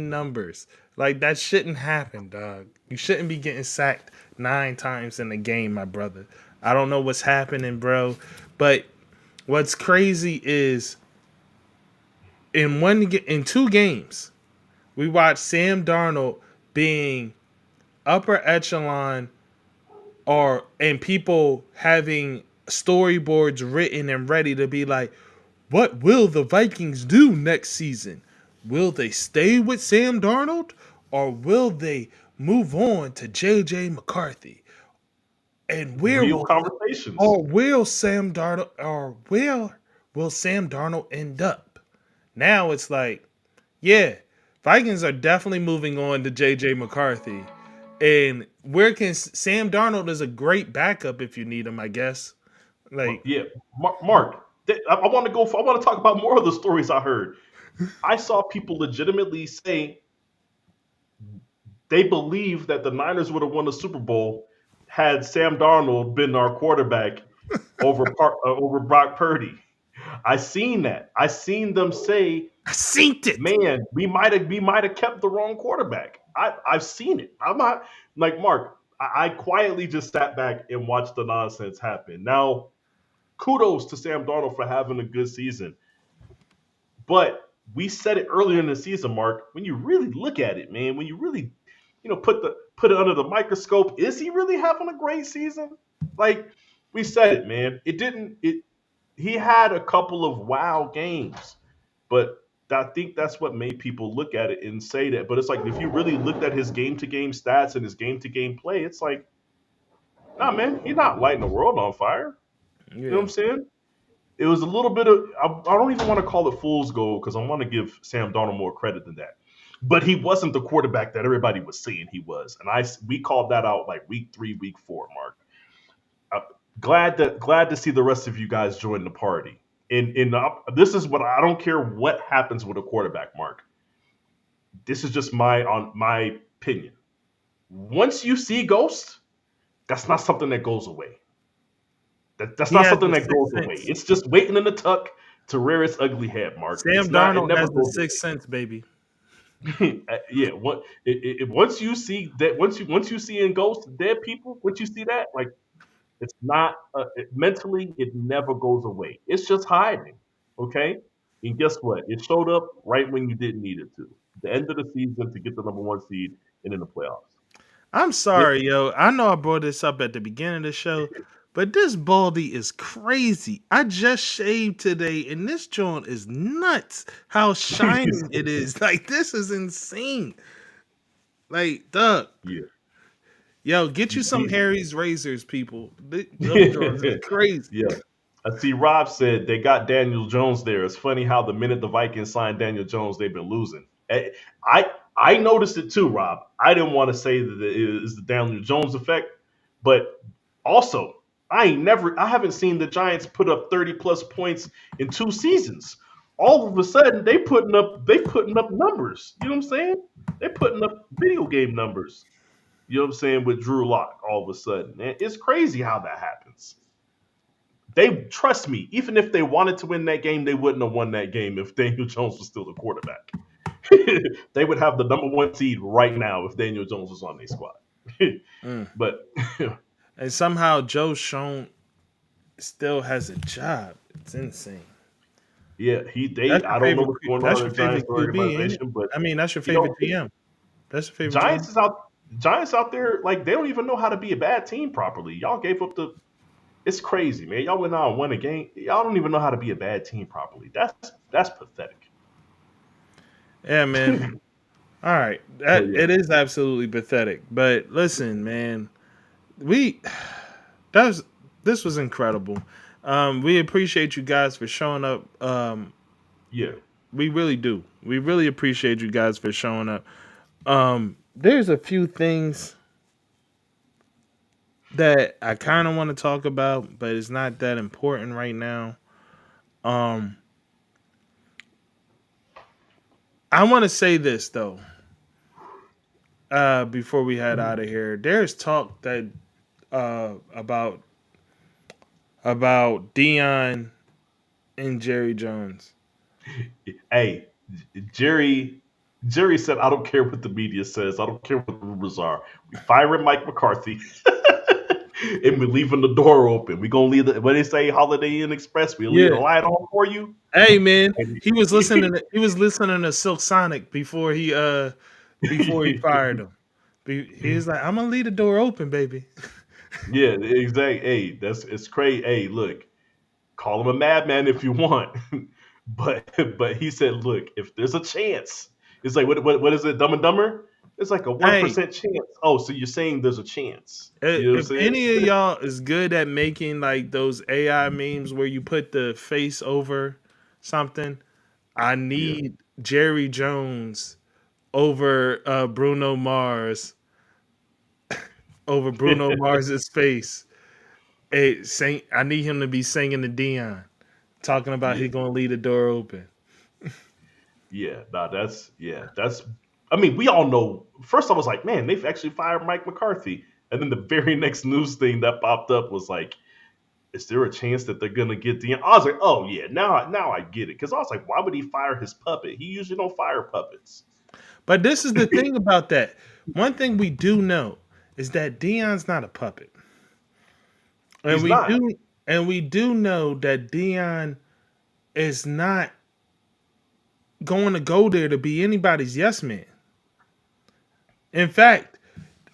numbers. Like, that shouldn't happen, dog. You shouldn't be getting sacked 9 times in a game, my brother. I don't know what's happening, bro. But what's crazy is in 2 games, we watched Sam Darnold being upper echelon and people having storyboards written and ready to be like, what will the Vikings do next season? Will they stay with Sam Darnold or will they move on to J.J. McCarthy? And real conversations. Or will Sam Darnold end up? Now it's like, yeah, Vikings are definitely moving on to J.J. McCarthy. And where can Sam Darnold is a great backup if you need him, I guess. Like, yeah, Mark, I want to talk about more of the stories I heard. I saw people legitimately say they believe that the Niners would have won the Super Bowl had Sam Darnold been our quarterback over Brock Purdy. I seen that. I seen them say, I synced it. "Man, we might have kept the wrong quarterback." I've seen it. I'm not like Mark. I quietly just sat back and watched the nonsense happen. Now, kudos to Sam Darnold for having a good season, but we said it earlier in the season, Mark. When you really look at it, man, when you really, put it under the microscope, is he really having a great season? Like we said it, man. It didn't. It He had a couple of wow games, but I think that's what made people look at it and say that. But it's like if you really looked at his game to game stats and his game to game play, it's like, nah, man, he's not lighting the world on fire. You know what Yeah. I'm saying? It was a little bit of I don't even want to call it fool's gold because I want to give Sam Darnold more credit than that. But he wasn't the quarterback that everybody was saying he was, and we called that out like week 3, week 4, Mark. Uh, glad to see the rest of you guys join the party. This is what I don't care what happens with a quarterback, Mark. This is just my opinion. Once you see Ghost, that's not something that goes away. That's He not has something the that sixth goes away. sense. It's just waiting in the tuck to rear its ugly head, Mark. Sam It's not. It Darnold never has the goes sixth sense, baby. away. Yeah. Once you see that, once you see in Ghost dead people, once you see that, like it's not mentally, it never goes away. It's just hiding. Okay. And guess what? It showed up right when you didn't need it to. The end of the season to get the number 1 seed and in the playoffs. I'm Yeah. sorry, yo. I know I brought this up at the beginning of the show, but this baldy is crazy. I just shaved today, and this joint is nuts. How shiny it is. Like, this is insane. Like, Doug, Yeah. yo, get You you some see. Harry's razors, people. Them joints is crazy. Yeah. I see Rob said they got Daniel Jones there. It's funny how the minute the Vikings signed Daniel Jones, they've been losing. I noticed it too, Rob. I didn't want to say that it is the Daniel Jones effect, but also I haven't seen the Giants put up 30 plus points in 2 seasons. All of a sudden they putting up numbers. You know what I'm saying? They're putting up video game numbers. You know what I'm saying, with Drew Lock all of a sudden. And it's crazy how that happens. They trust me, even if they wanted to win that game, they wouldn't have won that game if Daniel Jones was still the quarterback. They would have the number 1 seed right now if Daniel Jones was on their squad. Mm. But And somehow Joe Schoen still has a job. It's insane. yeah, That's your I don't know favorite. what's going That's on in your the Giants favorite QB, ain't it? organization, but I mean, that's your you know, favorite GM. That's your favorite GM. Giants is out Giants out there, like they don't even know how to be a bad team properly. Y'all gave up the It's crazy, man. Y'all went out and won a game. Y'all don't even know how to be a bad team properly. That's pathetic. Yeah, man. All right, But yeah, it is absolutely pathetic. But listen, man, we that was this was incredible. We appreciate you guys for showing up. yeah, We really do. We really appreciate you guys for showing up. There's a few things that I kind of want to talk about, but it's not that important right now. Um, I want to say this though. Before we head out of here, there's talk that about Dion and Jerry Jones. hey, Jerry. Jerry said, "I don't care what the media says. I don't care what the rumors are. We firing Mike McCarthy, and we're leaving the door open. We gonna leave the what they say, Holiday Inn Express. We leave the Yeah. light on for you." Hey man, And- he was listening to Silk Sonic before he fired him. He was like, I'm gonna leave the door open, baby. yeah, exactly. Hey, it's crazy. Hey, look, call him a madman if you want, but he said, look, if there's a chance, it's like what is it, Dumb and Dumber? It's like a 1% chance. Oh, so you're saying there's a chance? You know what I'm If saying? any of y'all is good at making like those AI memes where you put the face over something, I need Jerry Jones over Bruno Mars over Bruno Mars's face. I need him to be singing to Dion, talking about Yeah. he gonna leave the door open. Yeah, nah, that's I mean, we all know. First, I was like, man, they've actually fired Mike McCarthy. And then the very next news thing that popped up was like, is there a chance that they're gonna get Deion? I was like, oh yeah, now I get it. Because I was like, why would he fire his puppet? He usually don't fire puppets. But this is the thing about that. One thing we do know is that Dion's not a puppet. And He's not. we do know that Dion is not going to go there to be anybody's yes man. In fact,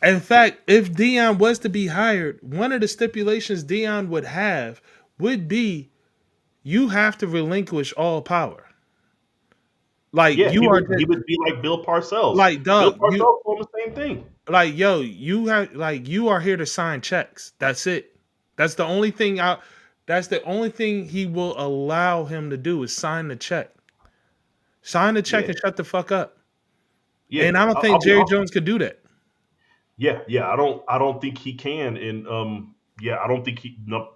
if Dion was to be hired, one of the stipulations Dion would be you have to relinquish all power. Like Yeah, you are he would be like Bill Parcells. like Bill Doug, you Parcells told him the same thing. like yo, you are here to sign checks. That's it. That's the only thing he will allow him to do is sign the check. Sign the check Yeah, and shut the fuck up. yeah. And I don't I'll think be Jerry honest. Jones could do that. Yeah. I don't think he can. And yeah, I don't think he. No,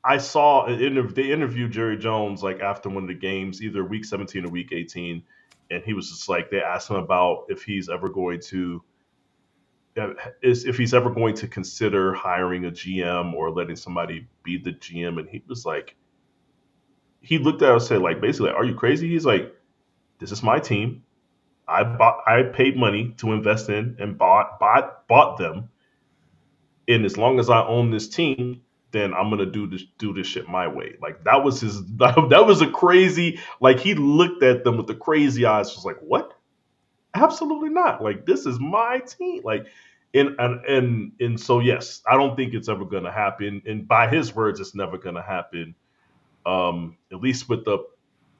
I saw they interviewed Jerry Jones like after one of the games, either week 17 or week 18, and he was just like they asked him about if he's ever going to if he's ever going to consider hiring a GM or letting somebody be the GM, and he was like, he looked at us and said like basically, are you crazy? He's like, this is my team. I paid money to invest in and bought them, and as long as I own this team, then I'm gonna do this shit my way. Like that was his that was a crazy like he looked at them with the crazy eyes, was like, what? Absolutely not. Like this is my team. Like and so yes, I don't think it's ever gonna happen. And by his words, it's never gonna happen. At least with the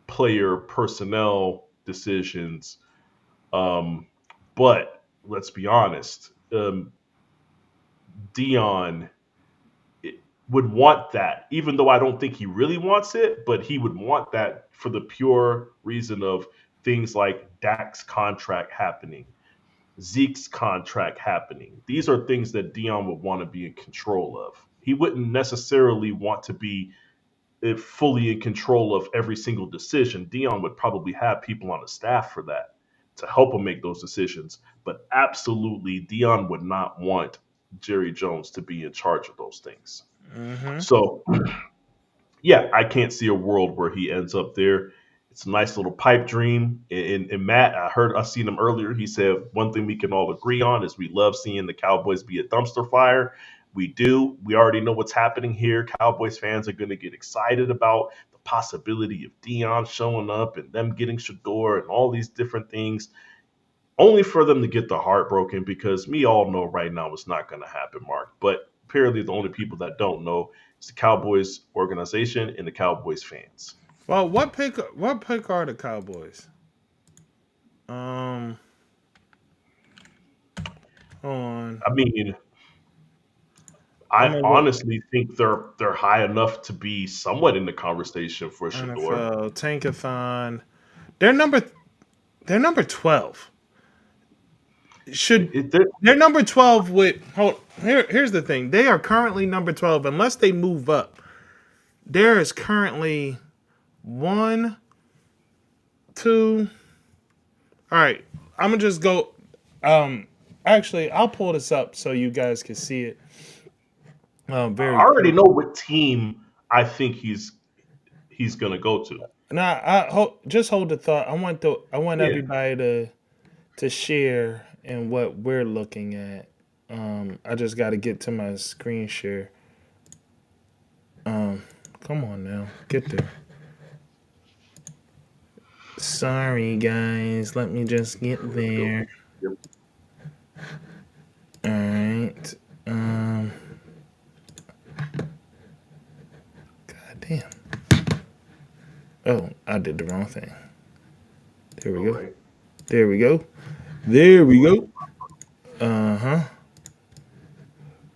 player personnel decisions. But let's be honest, Dion would want that, even though I don't think he really wants it, but he would want that for the pure reason of things like Dak's contract happening, Zeke's contract happening. These are things that Dion would want to be in control of. He wouldn't necessarily want to be fully in control of every single decision. Dion would probably have people on the staff for that to help him make those decisions. But absolutely, Dion would not want Jerry Jones to be in charge of those things. Mm-hmm. So, yeah, I can't see a world where he ends up there. It's a nice little pipe dream. And Matt, I seen him earlier. He said one thing we can all agree on is we love seeing the Cowboys be a dumpster fire. We do. We already know what's happening here. Cowboys fans are going to get excited about the possibility of Dion showing up and them getting Shador and all these different things, only for them to get the heart broken because we all know right now it's not going to happen, Mark. But apparently the only people that don't know is the Cowboys organization and the Cowboys fans. Well, what pick are the Cowboys? Hold on. I mean, I honestly think they're high enough to be somewhat in the conversation for Shador. NFL Tankathon. They're number 12. They're number 12 with here's the thing. They are currently number 12 unless they move up. There is currently 1, 2. All right, I'm gonna just go. Actually, I'll pull this up so you guys can see it. I already know what team I think he's gonna go to. Now, just hold the thought. I want everybody to share in what we're looking at. I just got to get to my screen share. Come on now, get there. Sorry, guys. Let me just get there. All right. God damn. Oh, I did the wrong thing. There we go. Right. There we go. There we go.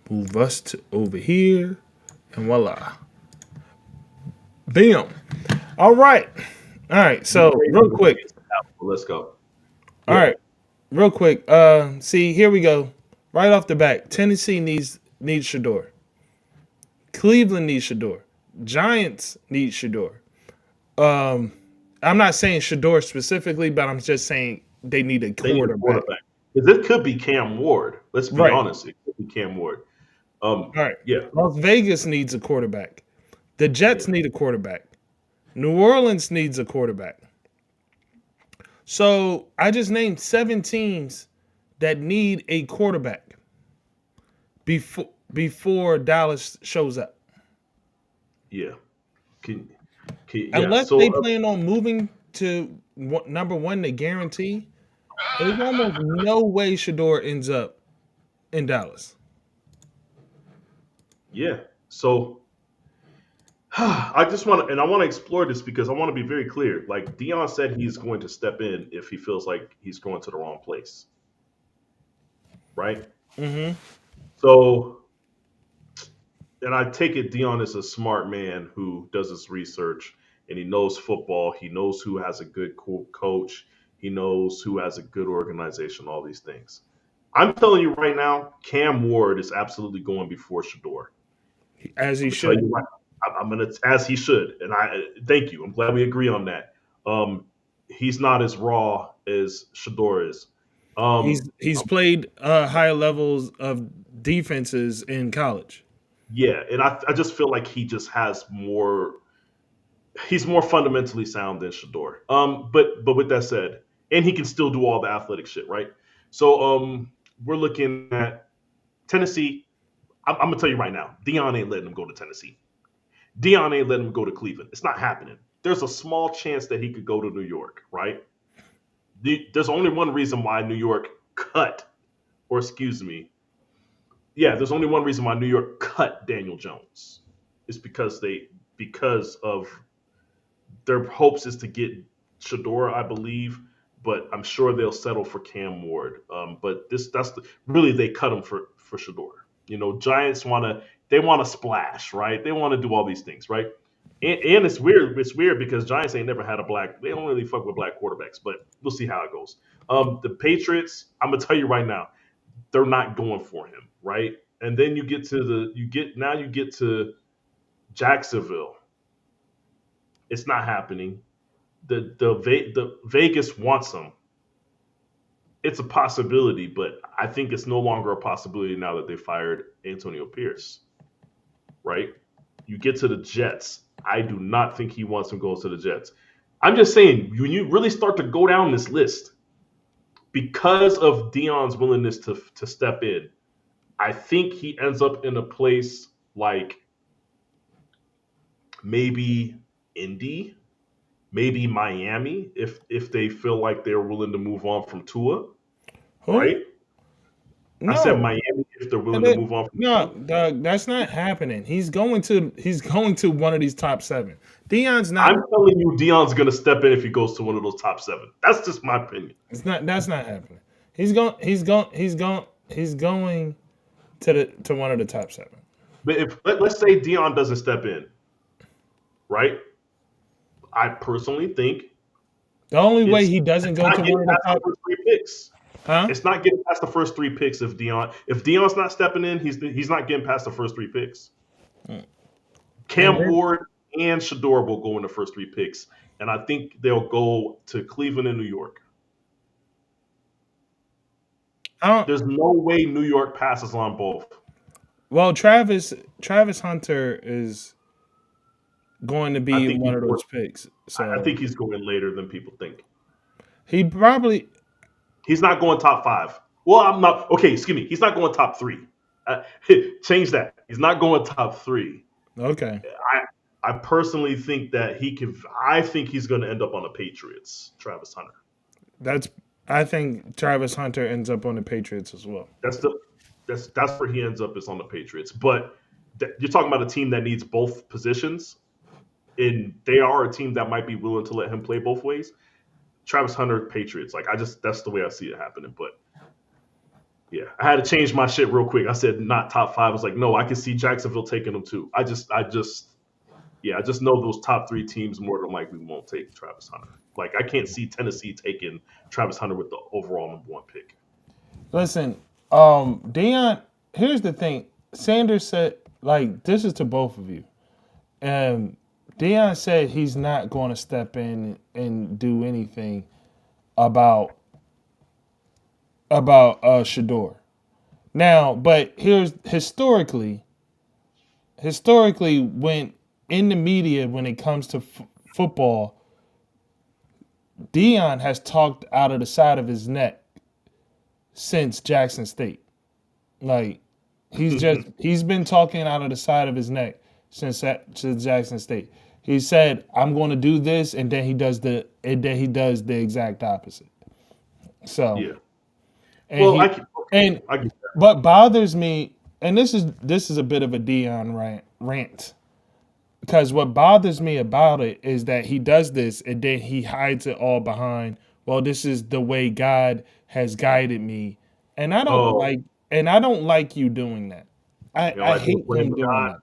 Move us to over here. And voila. Bam. All right. So real quick. Let's go. All right. Real quick. See, here we go. Right off the bat. Tennessee needs Shador. Cleveland needs Shador. Giants need Shador. I'm not saying Shador specifically, but I'm just saying they need a They need a quarterback. quarterback. Because it could be Cam Ward. Let's be Right. honest. It could be Cam Ward. All right. Yeah, Las Vegas needs a quarterback. The yeah, Jets need a quarterback. New Orleans needs a quarterback. So I just named 7 teams that need a quarterback before Dallas shows up. yeah. Yeah. Unless So they plan on moving to number one, they guarantee. There's almost no way Shador ends up in Dallas. yeah. So I just want to, and I want to explore this because I want to be very clear. Like Dion said, he's going to step in if he feels like he's going to the wrong place, right? Mm-hmm. So, and I take it Dion is a smart man who does his research and he knows football. He knows who has a good coach. He knows who has a good organization. All these things. I'm telling you right now, Cam Ward is absolutely going before Shador. As he I'm gonna tell should. you right. I'm gonna as he should, and I thank you. I'm glad we agree on that. He's not as raw as Shador is. Um, He's played higher levels of defenses in college. yeah, and I just feel like he just has more. He's more fundamentally sound than Shador. But with that said, and he can still do all the athletic shit, right? So we're looking at Tennessee. I'm gonna tell you right now, Dion ain't letting him go to Tennessee. Dion ain't letting him go to Cleveland. It's not happening. There's a small chance that he could go to New York, right? There's only one reason why New York cut, or excuse me, yeah, there's only one reason why New York cut Daniel Jones. It's because of their hopes is to get Shador, I believe, but I'm sure they'll settle for Cam Ward. But really they cut him for Shador. You know, Giants want to splash, right? They want to do all these things, right? And it's weird. It's weird because Giants ain't never had a black. They don't really fuck with black quarterbacks, but we'll see how it goes. The Patriots, I'm gonna tell you right now, they're not going for him, right? And then you get to Jacksonville. It's not happening. The Vegas wants him. It's a possibility, but I think it's no longer a possibility now that they fired Antonio Pierce, right? You get to the Jets. I do not think he wants him going to the Jets. I'm just saying, when you really start to go down this list, because of Dion's willingness to step in, I think he ends up in a place like maybe Indy, maybe Miami, if they feel like they're willing to move on from Tua, Who? right? I said No. Miami if they're willing to move on from No, Tua. Doug, that's not happening. He's going to one of these top 7. Dion's not. I'm telling you, Dion's gonna step in if he goes to one of those top 7. That's just my opinion. It's not. That's not happening. He's going to one of the top 7. But if let's say Dion doesn't step in, right? I personally think The only way it's he doesn't go not to getting one of the past the top, first 3 picks. huh? It's not getting past the first 3 picks if Dion. If Dion's not stepping in, he's not getting past the first 3 picks. And Cam then Ward and Shador will go in the first 3 picks, and I think they'll go to Cleveland and New York. I don't. There's no way New York passes on both. Well, Travis Hunter is going to I be think one of those picks. I So think he's going later than people think. he probably. He's not going top 5. Well, I'm not. Okay, excuse me. He's not going top 3. Uh, Change that. He's not going top 3. Okay. I personally think that he can. I think he's going to end up on the Patriots. Travis Hunter. I think Travis Hunter ends up on the Patriots as well. That's where he ends up is on the Patriots. But you're talking about a team that needs both positions, and they are a team that might be willing to let him play both ways. Travis Hunter, Patriots. Like that's the way I see it happening. But yeah, I had to change my shit real quick. I said not top 5. I was like, no, I can see Jacksonville taking them too. I just know those top 3 teams more than likely won't take Travis Hunter. Like I can't see Tennessee taking Travis Hunter with the overall number 1 pick. Listen, Deion. Here's the thing. Sanders said, like, this is to both of you. Deion said he's not going to step in and do anything about about Shador. Now, but here's historically, when in the media, when it comes to football, Dion has talked out of the side of his neck since Jackson State. Like he's been talking out of the side of his neck since Jackson State. He said, "I'm going to do this," and then he does the exact opposite. So Yeah. and Well, he and I get that. what bothers me, and this is a bit of a Dion rant, because what bothers me about it is that he does this and then he hides it all behind, well, this is the way God has guided me, and Oh, I don't like you doing that. I you know, I like people hate playing him with doing God. that.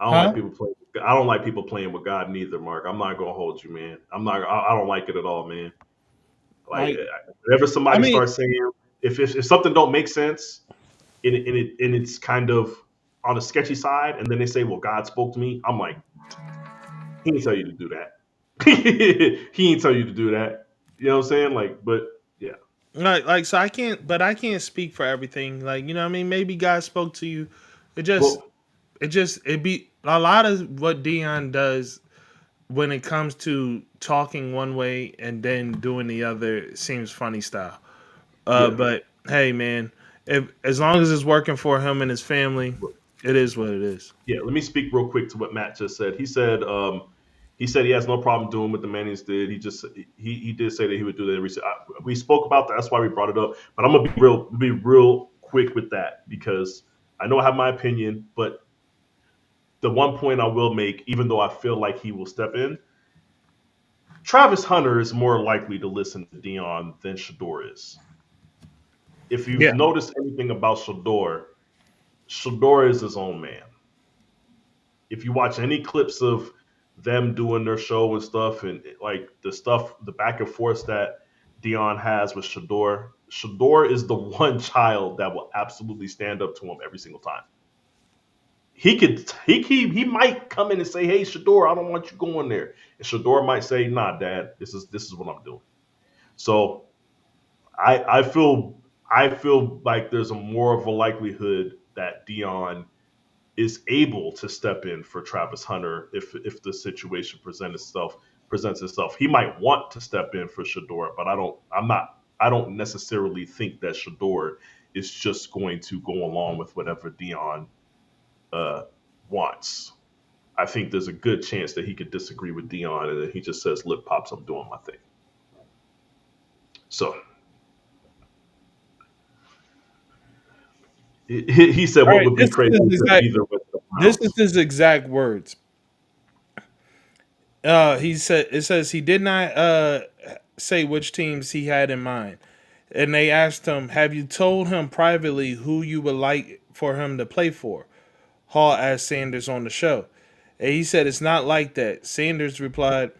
I don't like Huh? people playing. I don't like people playing with God neither, Mark. I'm not gonna hold you, man. I'm not. I don't like it at all, man. Like Like, whenever I somebody mean, starts saying if something don't make sense and it's kind of on the sketchy side, and then they say, "Well, God spoke to me," I'm like, He didn't tell you to do that. He didn't tell you to do that. You know what I'm saying? Like, but yeah. so I can't speak for everything. Like, you know what I mean? Maybe God spoke to you. It just Well, it be a lot of what Dion does when it comes to talking one way and then doing the other seems funny style. yeah. But hey, man, if as long as it's working for him and his family, it is what it is. Yeah, let me speak real quick to what Matt just said. He said he has no problem doing what the Mannings did. He did say that he would do that. We spoke about that. That's why we brought it up. But I'm gonna be real quick with that because I know I have my opinion, but the one point I will make, even though I feel like he will step in, Travis Hunter is more likely to listen to Dion than Shador is. If you've Yeah. noticed anything about Shador, Shador is his own man. If you watch any clips of them doing their show and stuff, and like the back and forth that Dion has with Shador, Shador is the one child that will absolutely stand up to him every single time. He might come in and say, "Hey, Shador, I don't want you going there," and Shador might say, "Nah, Dad, this is what I'm doing." So I feel like there's a more of a likelihood that Dion is able to step in for Travis Hunter if the situation presents itself. He might want to step in for Shador, but I don't necessarily think that Shador is just going to go along with whatever Dion uh, wants. I think there's a good chance that he could disagree with Dion and then he just says, "Lip pops, I'm doing my thing." So he said, All "What right. would be crazy if either with the This is Browns." his exact words. He said it says he did not say which teams he had in mind. And they asked him, "Have you told him privately who you would like for him to play for?" Hall asked Sanders on the show. And he said, "It's not like that." Sanders replied,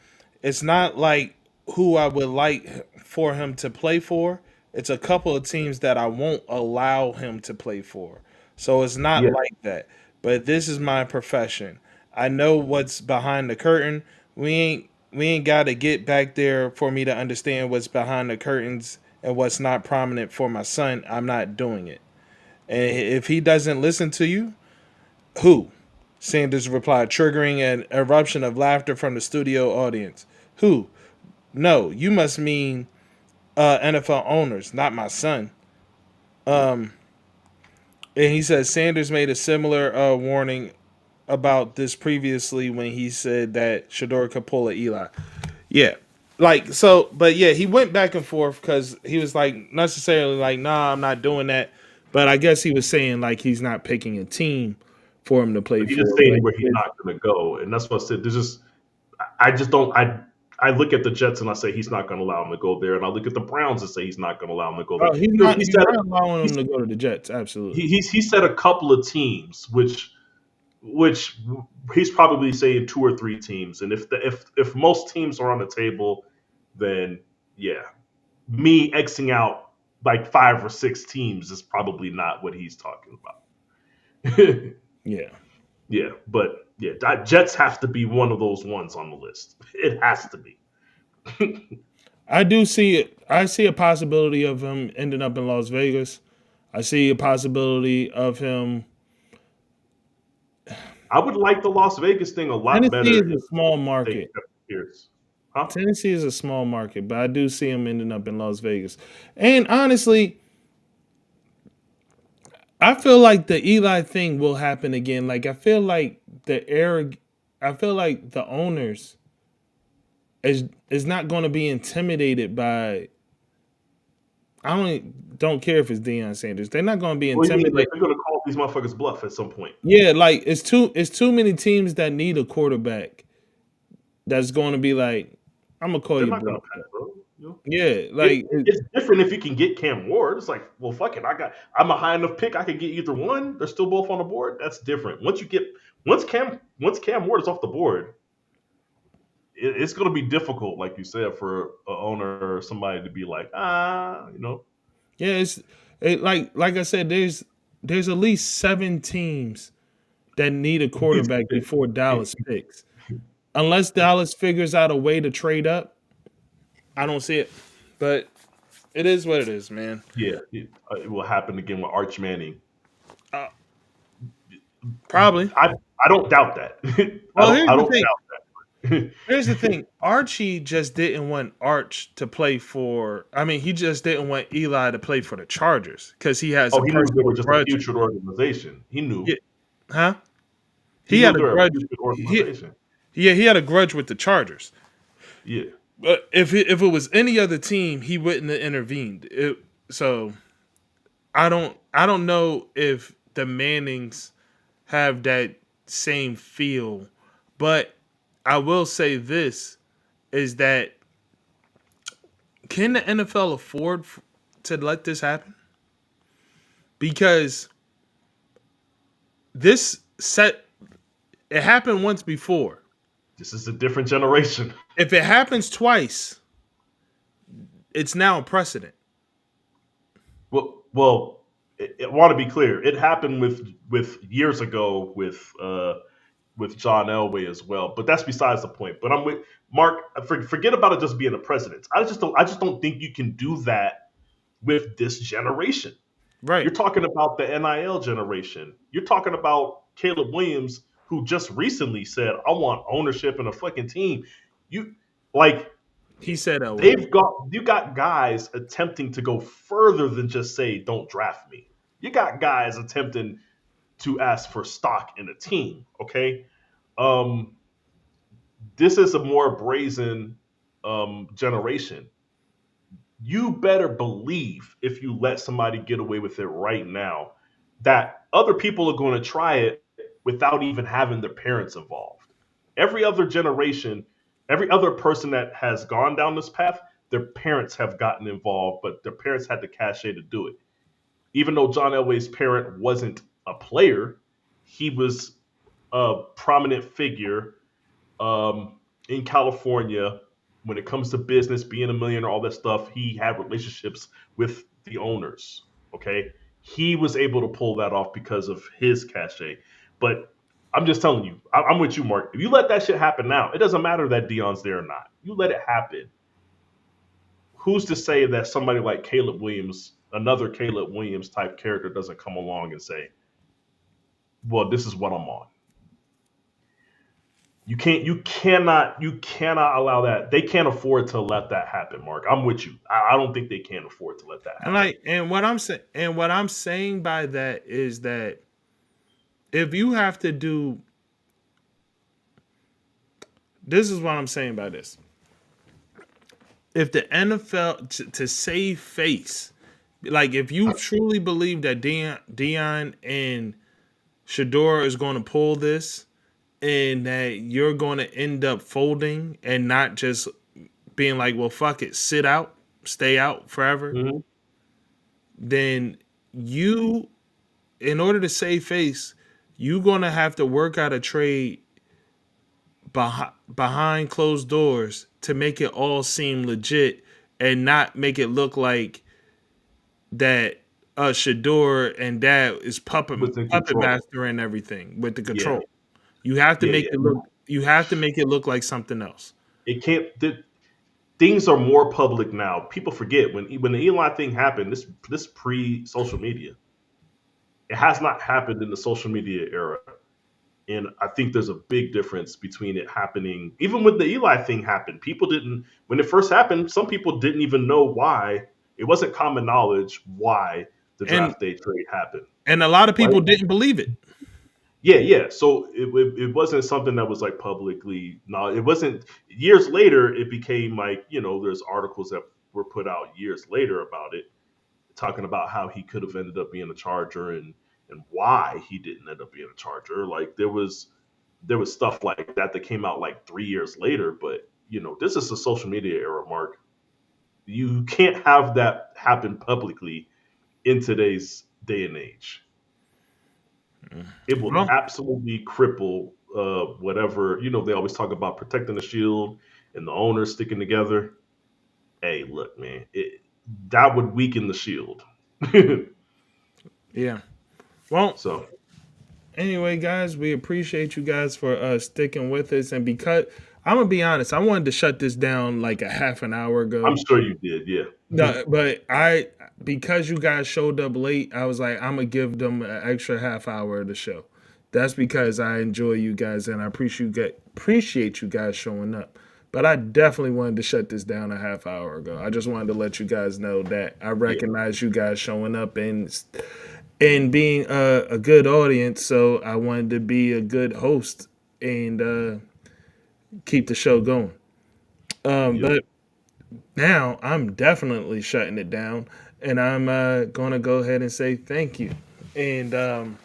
"It's not like who I would like for him to play for. It's a couple of teams that I won't allow him to play for. So it's not Yeah, like that. But this is my profession. I know what's behind the curtain. We ain't got to get back there for me to understand what's behind the curtains and what's not prominent for my son. I'm not doing it. And if he doesn't listen to you, who?" Sanders replied, triggering an eruption of laughter from the studio audience. "Who? No, you must mean NFL owners, not my son." Um, and he said Sanders made a similar warning about this previously when he said that Shador could pull a Eli. Yeah. Like, so, but yeah, he went back and forth because he was like, necessarily like, nah, I'm not doing that. But I guess he was saying like he's not picking a team for him to play but he just for. But saying where he's not going to go, and that's what I said. There's just I just don't. I look at the Jets and I say he's not going to allow him to go there, and I look at the Browns and say he's not going to allow him to go there. oh, he's He, not he he's said not allowing him he's, to go to the Jets. Absolutely. he said a couple of teams, which he's probably saying two or three teams, and if most teams are on the table, then yeah, me xing out like five or six teams is probably not what he's talking about. Yeah. Yeah, but yeah, Jets have to be one of those ones on the list. It has to be. I do see it. I see a possibility of him ending up in Las Vegas. I see a possibility of him. I would like the Las Vegas thing a lot Tennessee better is a if small they market. kept Pierce. Huh? Tennessee is a small market, but I do see him ending up in Las Vegas. And honestly, I feel like the Eli thing will happen again. Like I feel like the owners is not going to be intimidated by. I don't care if it's Deion Sanders. They're not going to be Well, you mean like intimidated. they're gonna call these motherfuckers bluff at some point? Yeah, like it's too many teams that need a quarterback that's going to be like, I'm gonna call They're you not gonna bluff. pass, bro. You know? Yeah, like It's different if you can get Cam Ward. It's like, well, fuck it. I'm a high enough pick. I could get either one. They're still both on the board. That's different. Once Cam Ward is off the board, it's going to be difficult, like you said, for an owner or somebody to be like, yeah, like I said, there's at least 7 teams that need a quarterback before Dallas picks. Unless Dallas figures out a way to trade up, I don't see it. But it is what it is, man. yeah, it will happen again with Arch Manning. Uh, Probably. I don't doubt that. Well, I don't doubt that. here's the thing. Archie just didn't want Arch to play for. I mean, he just didn't want Eli to play for the Chargers because he has a He knew they personal were just a grudge. future organization. He knew. Yeah, huh? He He knew had a they were a grudge. future organization. Yeah, he had a grudge with the Chargers. Yeah. But if it was any other team, he wouldn't have intervened. So I don't know if the Mannings have that same feel, but I will say this is that can the NFL afford to let this happen? Because this set it happened once before. This is a different generation. If it happens twice, it's now a precedent. Well, I want to be clear. It happened with years ago with John Elway as well. But that's besides the point. But I'm with Mark. Forget about it just being a precedent. I just don't think you can do that with this generation. Right. You're talking about the NIL generation. You're talking about Caleb Williams, who just recently said, "I want ownership in a fucking team." You like He said that. you got guys attempting to go further than just say, "Don't draft me." You got guys attempting to ask for stock in a team. Okay, um, this is a more brazen generation. You better believe if you let somebody get away with it right now, that other people are going to try it without even having their parents involved. Every other generation, every other person that has gone down this path, their parents have gotten involved, but their parents had the cachet to do it. Even though John Elway's parent wasn't a player, he was a prominent figure in California when it comes to business, being a millionaire, all that stuff. He had relationships with the owners. Okay, he was able to pull that off because of his cachet. But I'm just telling you, I'm with you, Mark. If you let that shit happen now, it doesn't matter that Dion's there or not. You let it happen. Who's to say that somebody like Caleb Williams, another Caleb Williams type character, doesn't come along and say, "Well, this is what I'm on." You cannot allow that. They can't afford to let that happen, Mark. I'm with you. I don't think they can afford to let that happen. And what I'm saying by that is that if you have to do this is what I'm saying by this. If the NFL to save face, like if you truly believe that Dion and Shador is going to pull this, and that you're going to end up folding and not just being like, well, fuck it, sit out, stay out forever, then you, in order to save face, you're going to have to work out a trade behind closed doors to make it all seem legit and not make it look like that Shador and Dad is puppet master and everything with the control. Yeah. You have to make it look. You have to make it look like something else. It can't. things are more public now. People forget when the Elon thing happened. This pre social media. It has not happened in the social media era. And I think there's a big difference between it happening, even when the Eli thing happened. People didn't, when it first happened, some people didn't even know why. It wasn't common knowledge why the And draft day trade happened, a lot of right? people didn't believe it. Yeah, yeah. So it wasn't something that was like publicly. No, it wasn't. Years later, it became like, there's articles that were put out years later about it, talking about how he could have ended up being a Charger and why he didn't end up being a Charger. Like there was stuff like that came out like 3 years later. But this is a social media era, Mark. You can't have that happen publicly in today's day and age. It will Well, absolutely cripple whatever. They always talk about protecting the shield and the owners sticking together. Hey, look, man, that would weaken the shield. yeah. Well, So anyway, guys, we appreciate you guys for sticking with us. And because I'm gonna be honest, I wanted to shut this down like a half an hour I'm ago. sure you did, yeah. No, but because you guys showed up late, I was like, I'm gonna give them an extra half hour of the show. That's because I enjoy you guys and I appreciate you guys showing up. But I definitely wanted to shut this down a half hour ago. I just wanted to let you guys know that I Yeah, recognize you guys showing up and being a good audience. So I wanted to be a good host and keep the show going. yep. But now I'm definitely shutting it down, and I'm going to go ahead and say thank you. And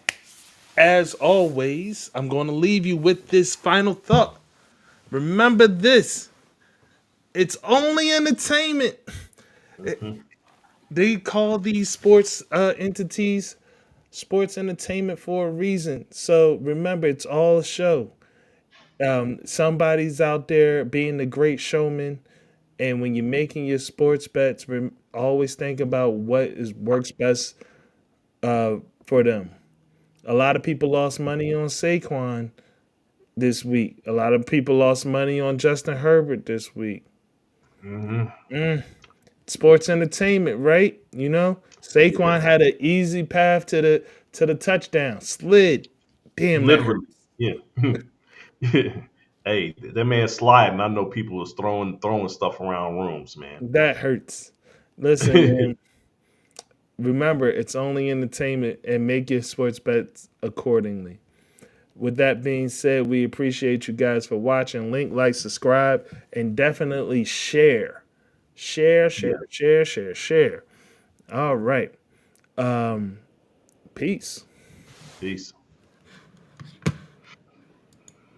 as always, I'm going to leave you with this final thought. Remember this: it's only entertainment. Hmm. They call these sports entities sports entertainment for a reason. So remember, it's all a show. Somebody's out there being the great showman. And when you're making your sports bets, always think about what is works best for them. A lot of people lost money on Saquon this week. A lot of people lost money on Justin Herbert this week. Hmm. Sports entertainment, right? Yeah, Saquon had an easy path to the touchdown. Slid. Damn, that hurt. literally. Yeah. Hey, that man sliding. I know people was throwing stuff around rooms, man. That hurts. Listen, man. Remember, it's only entertainment, and make your sports bets accordingly. With that being said, we appreciate you guys for watching. Link, like, subscribe, and definitely share. Share, Yeah. share, share, share, share. All right. Um, Peace. Peace.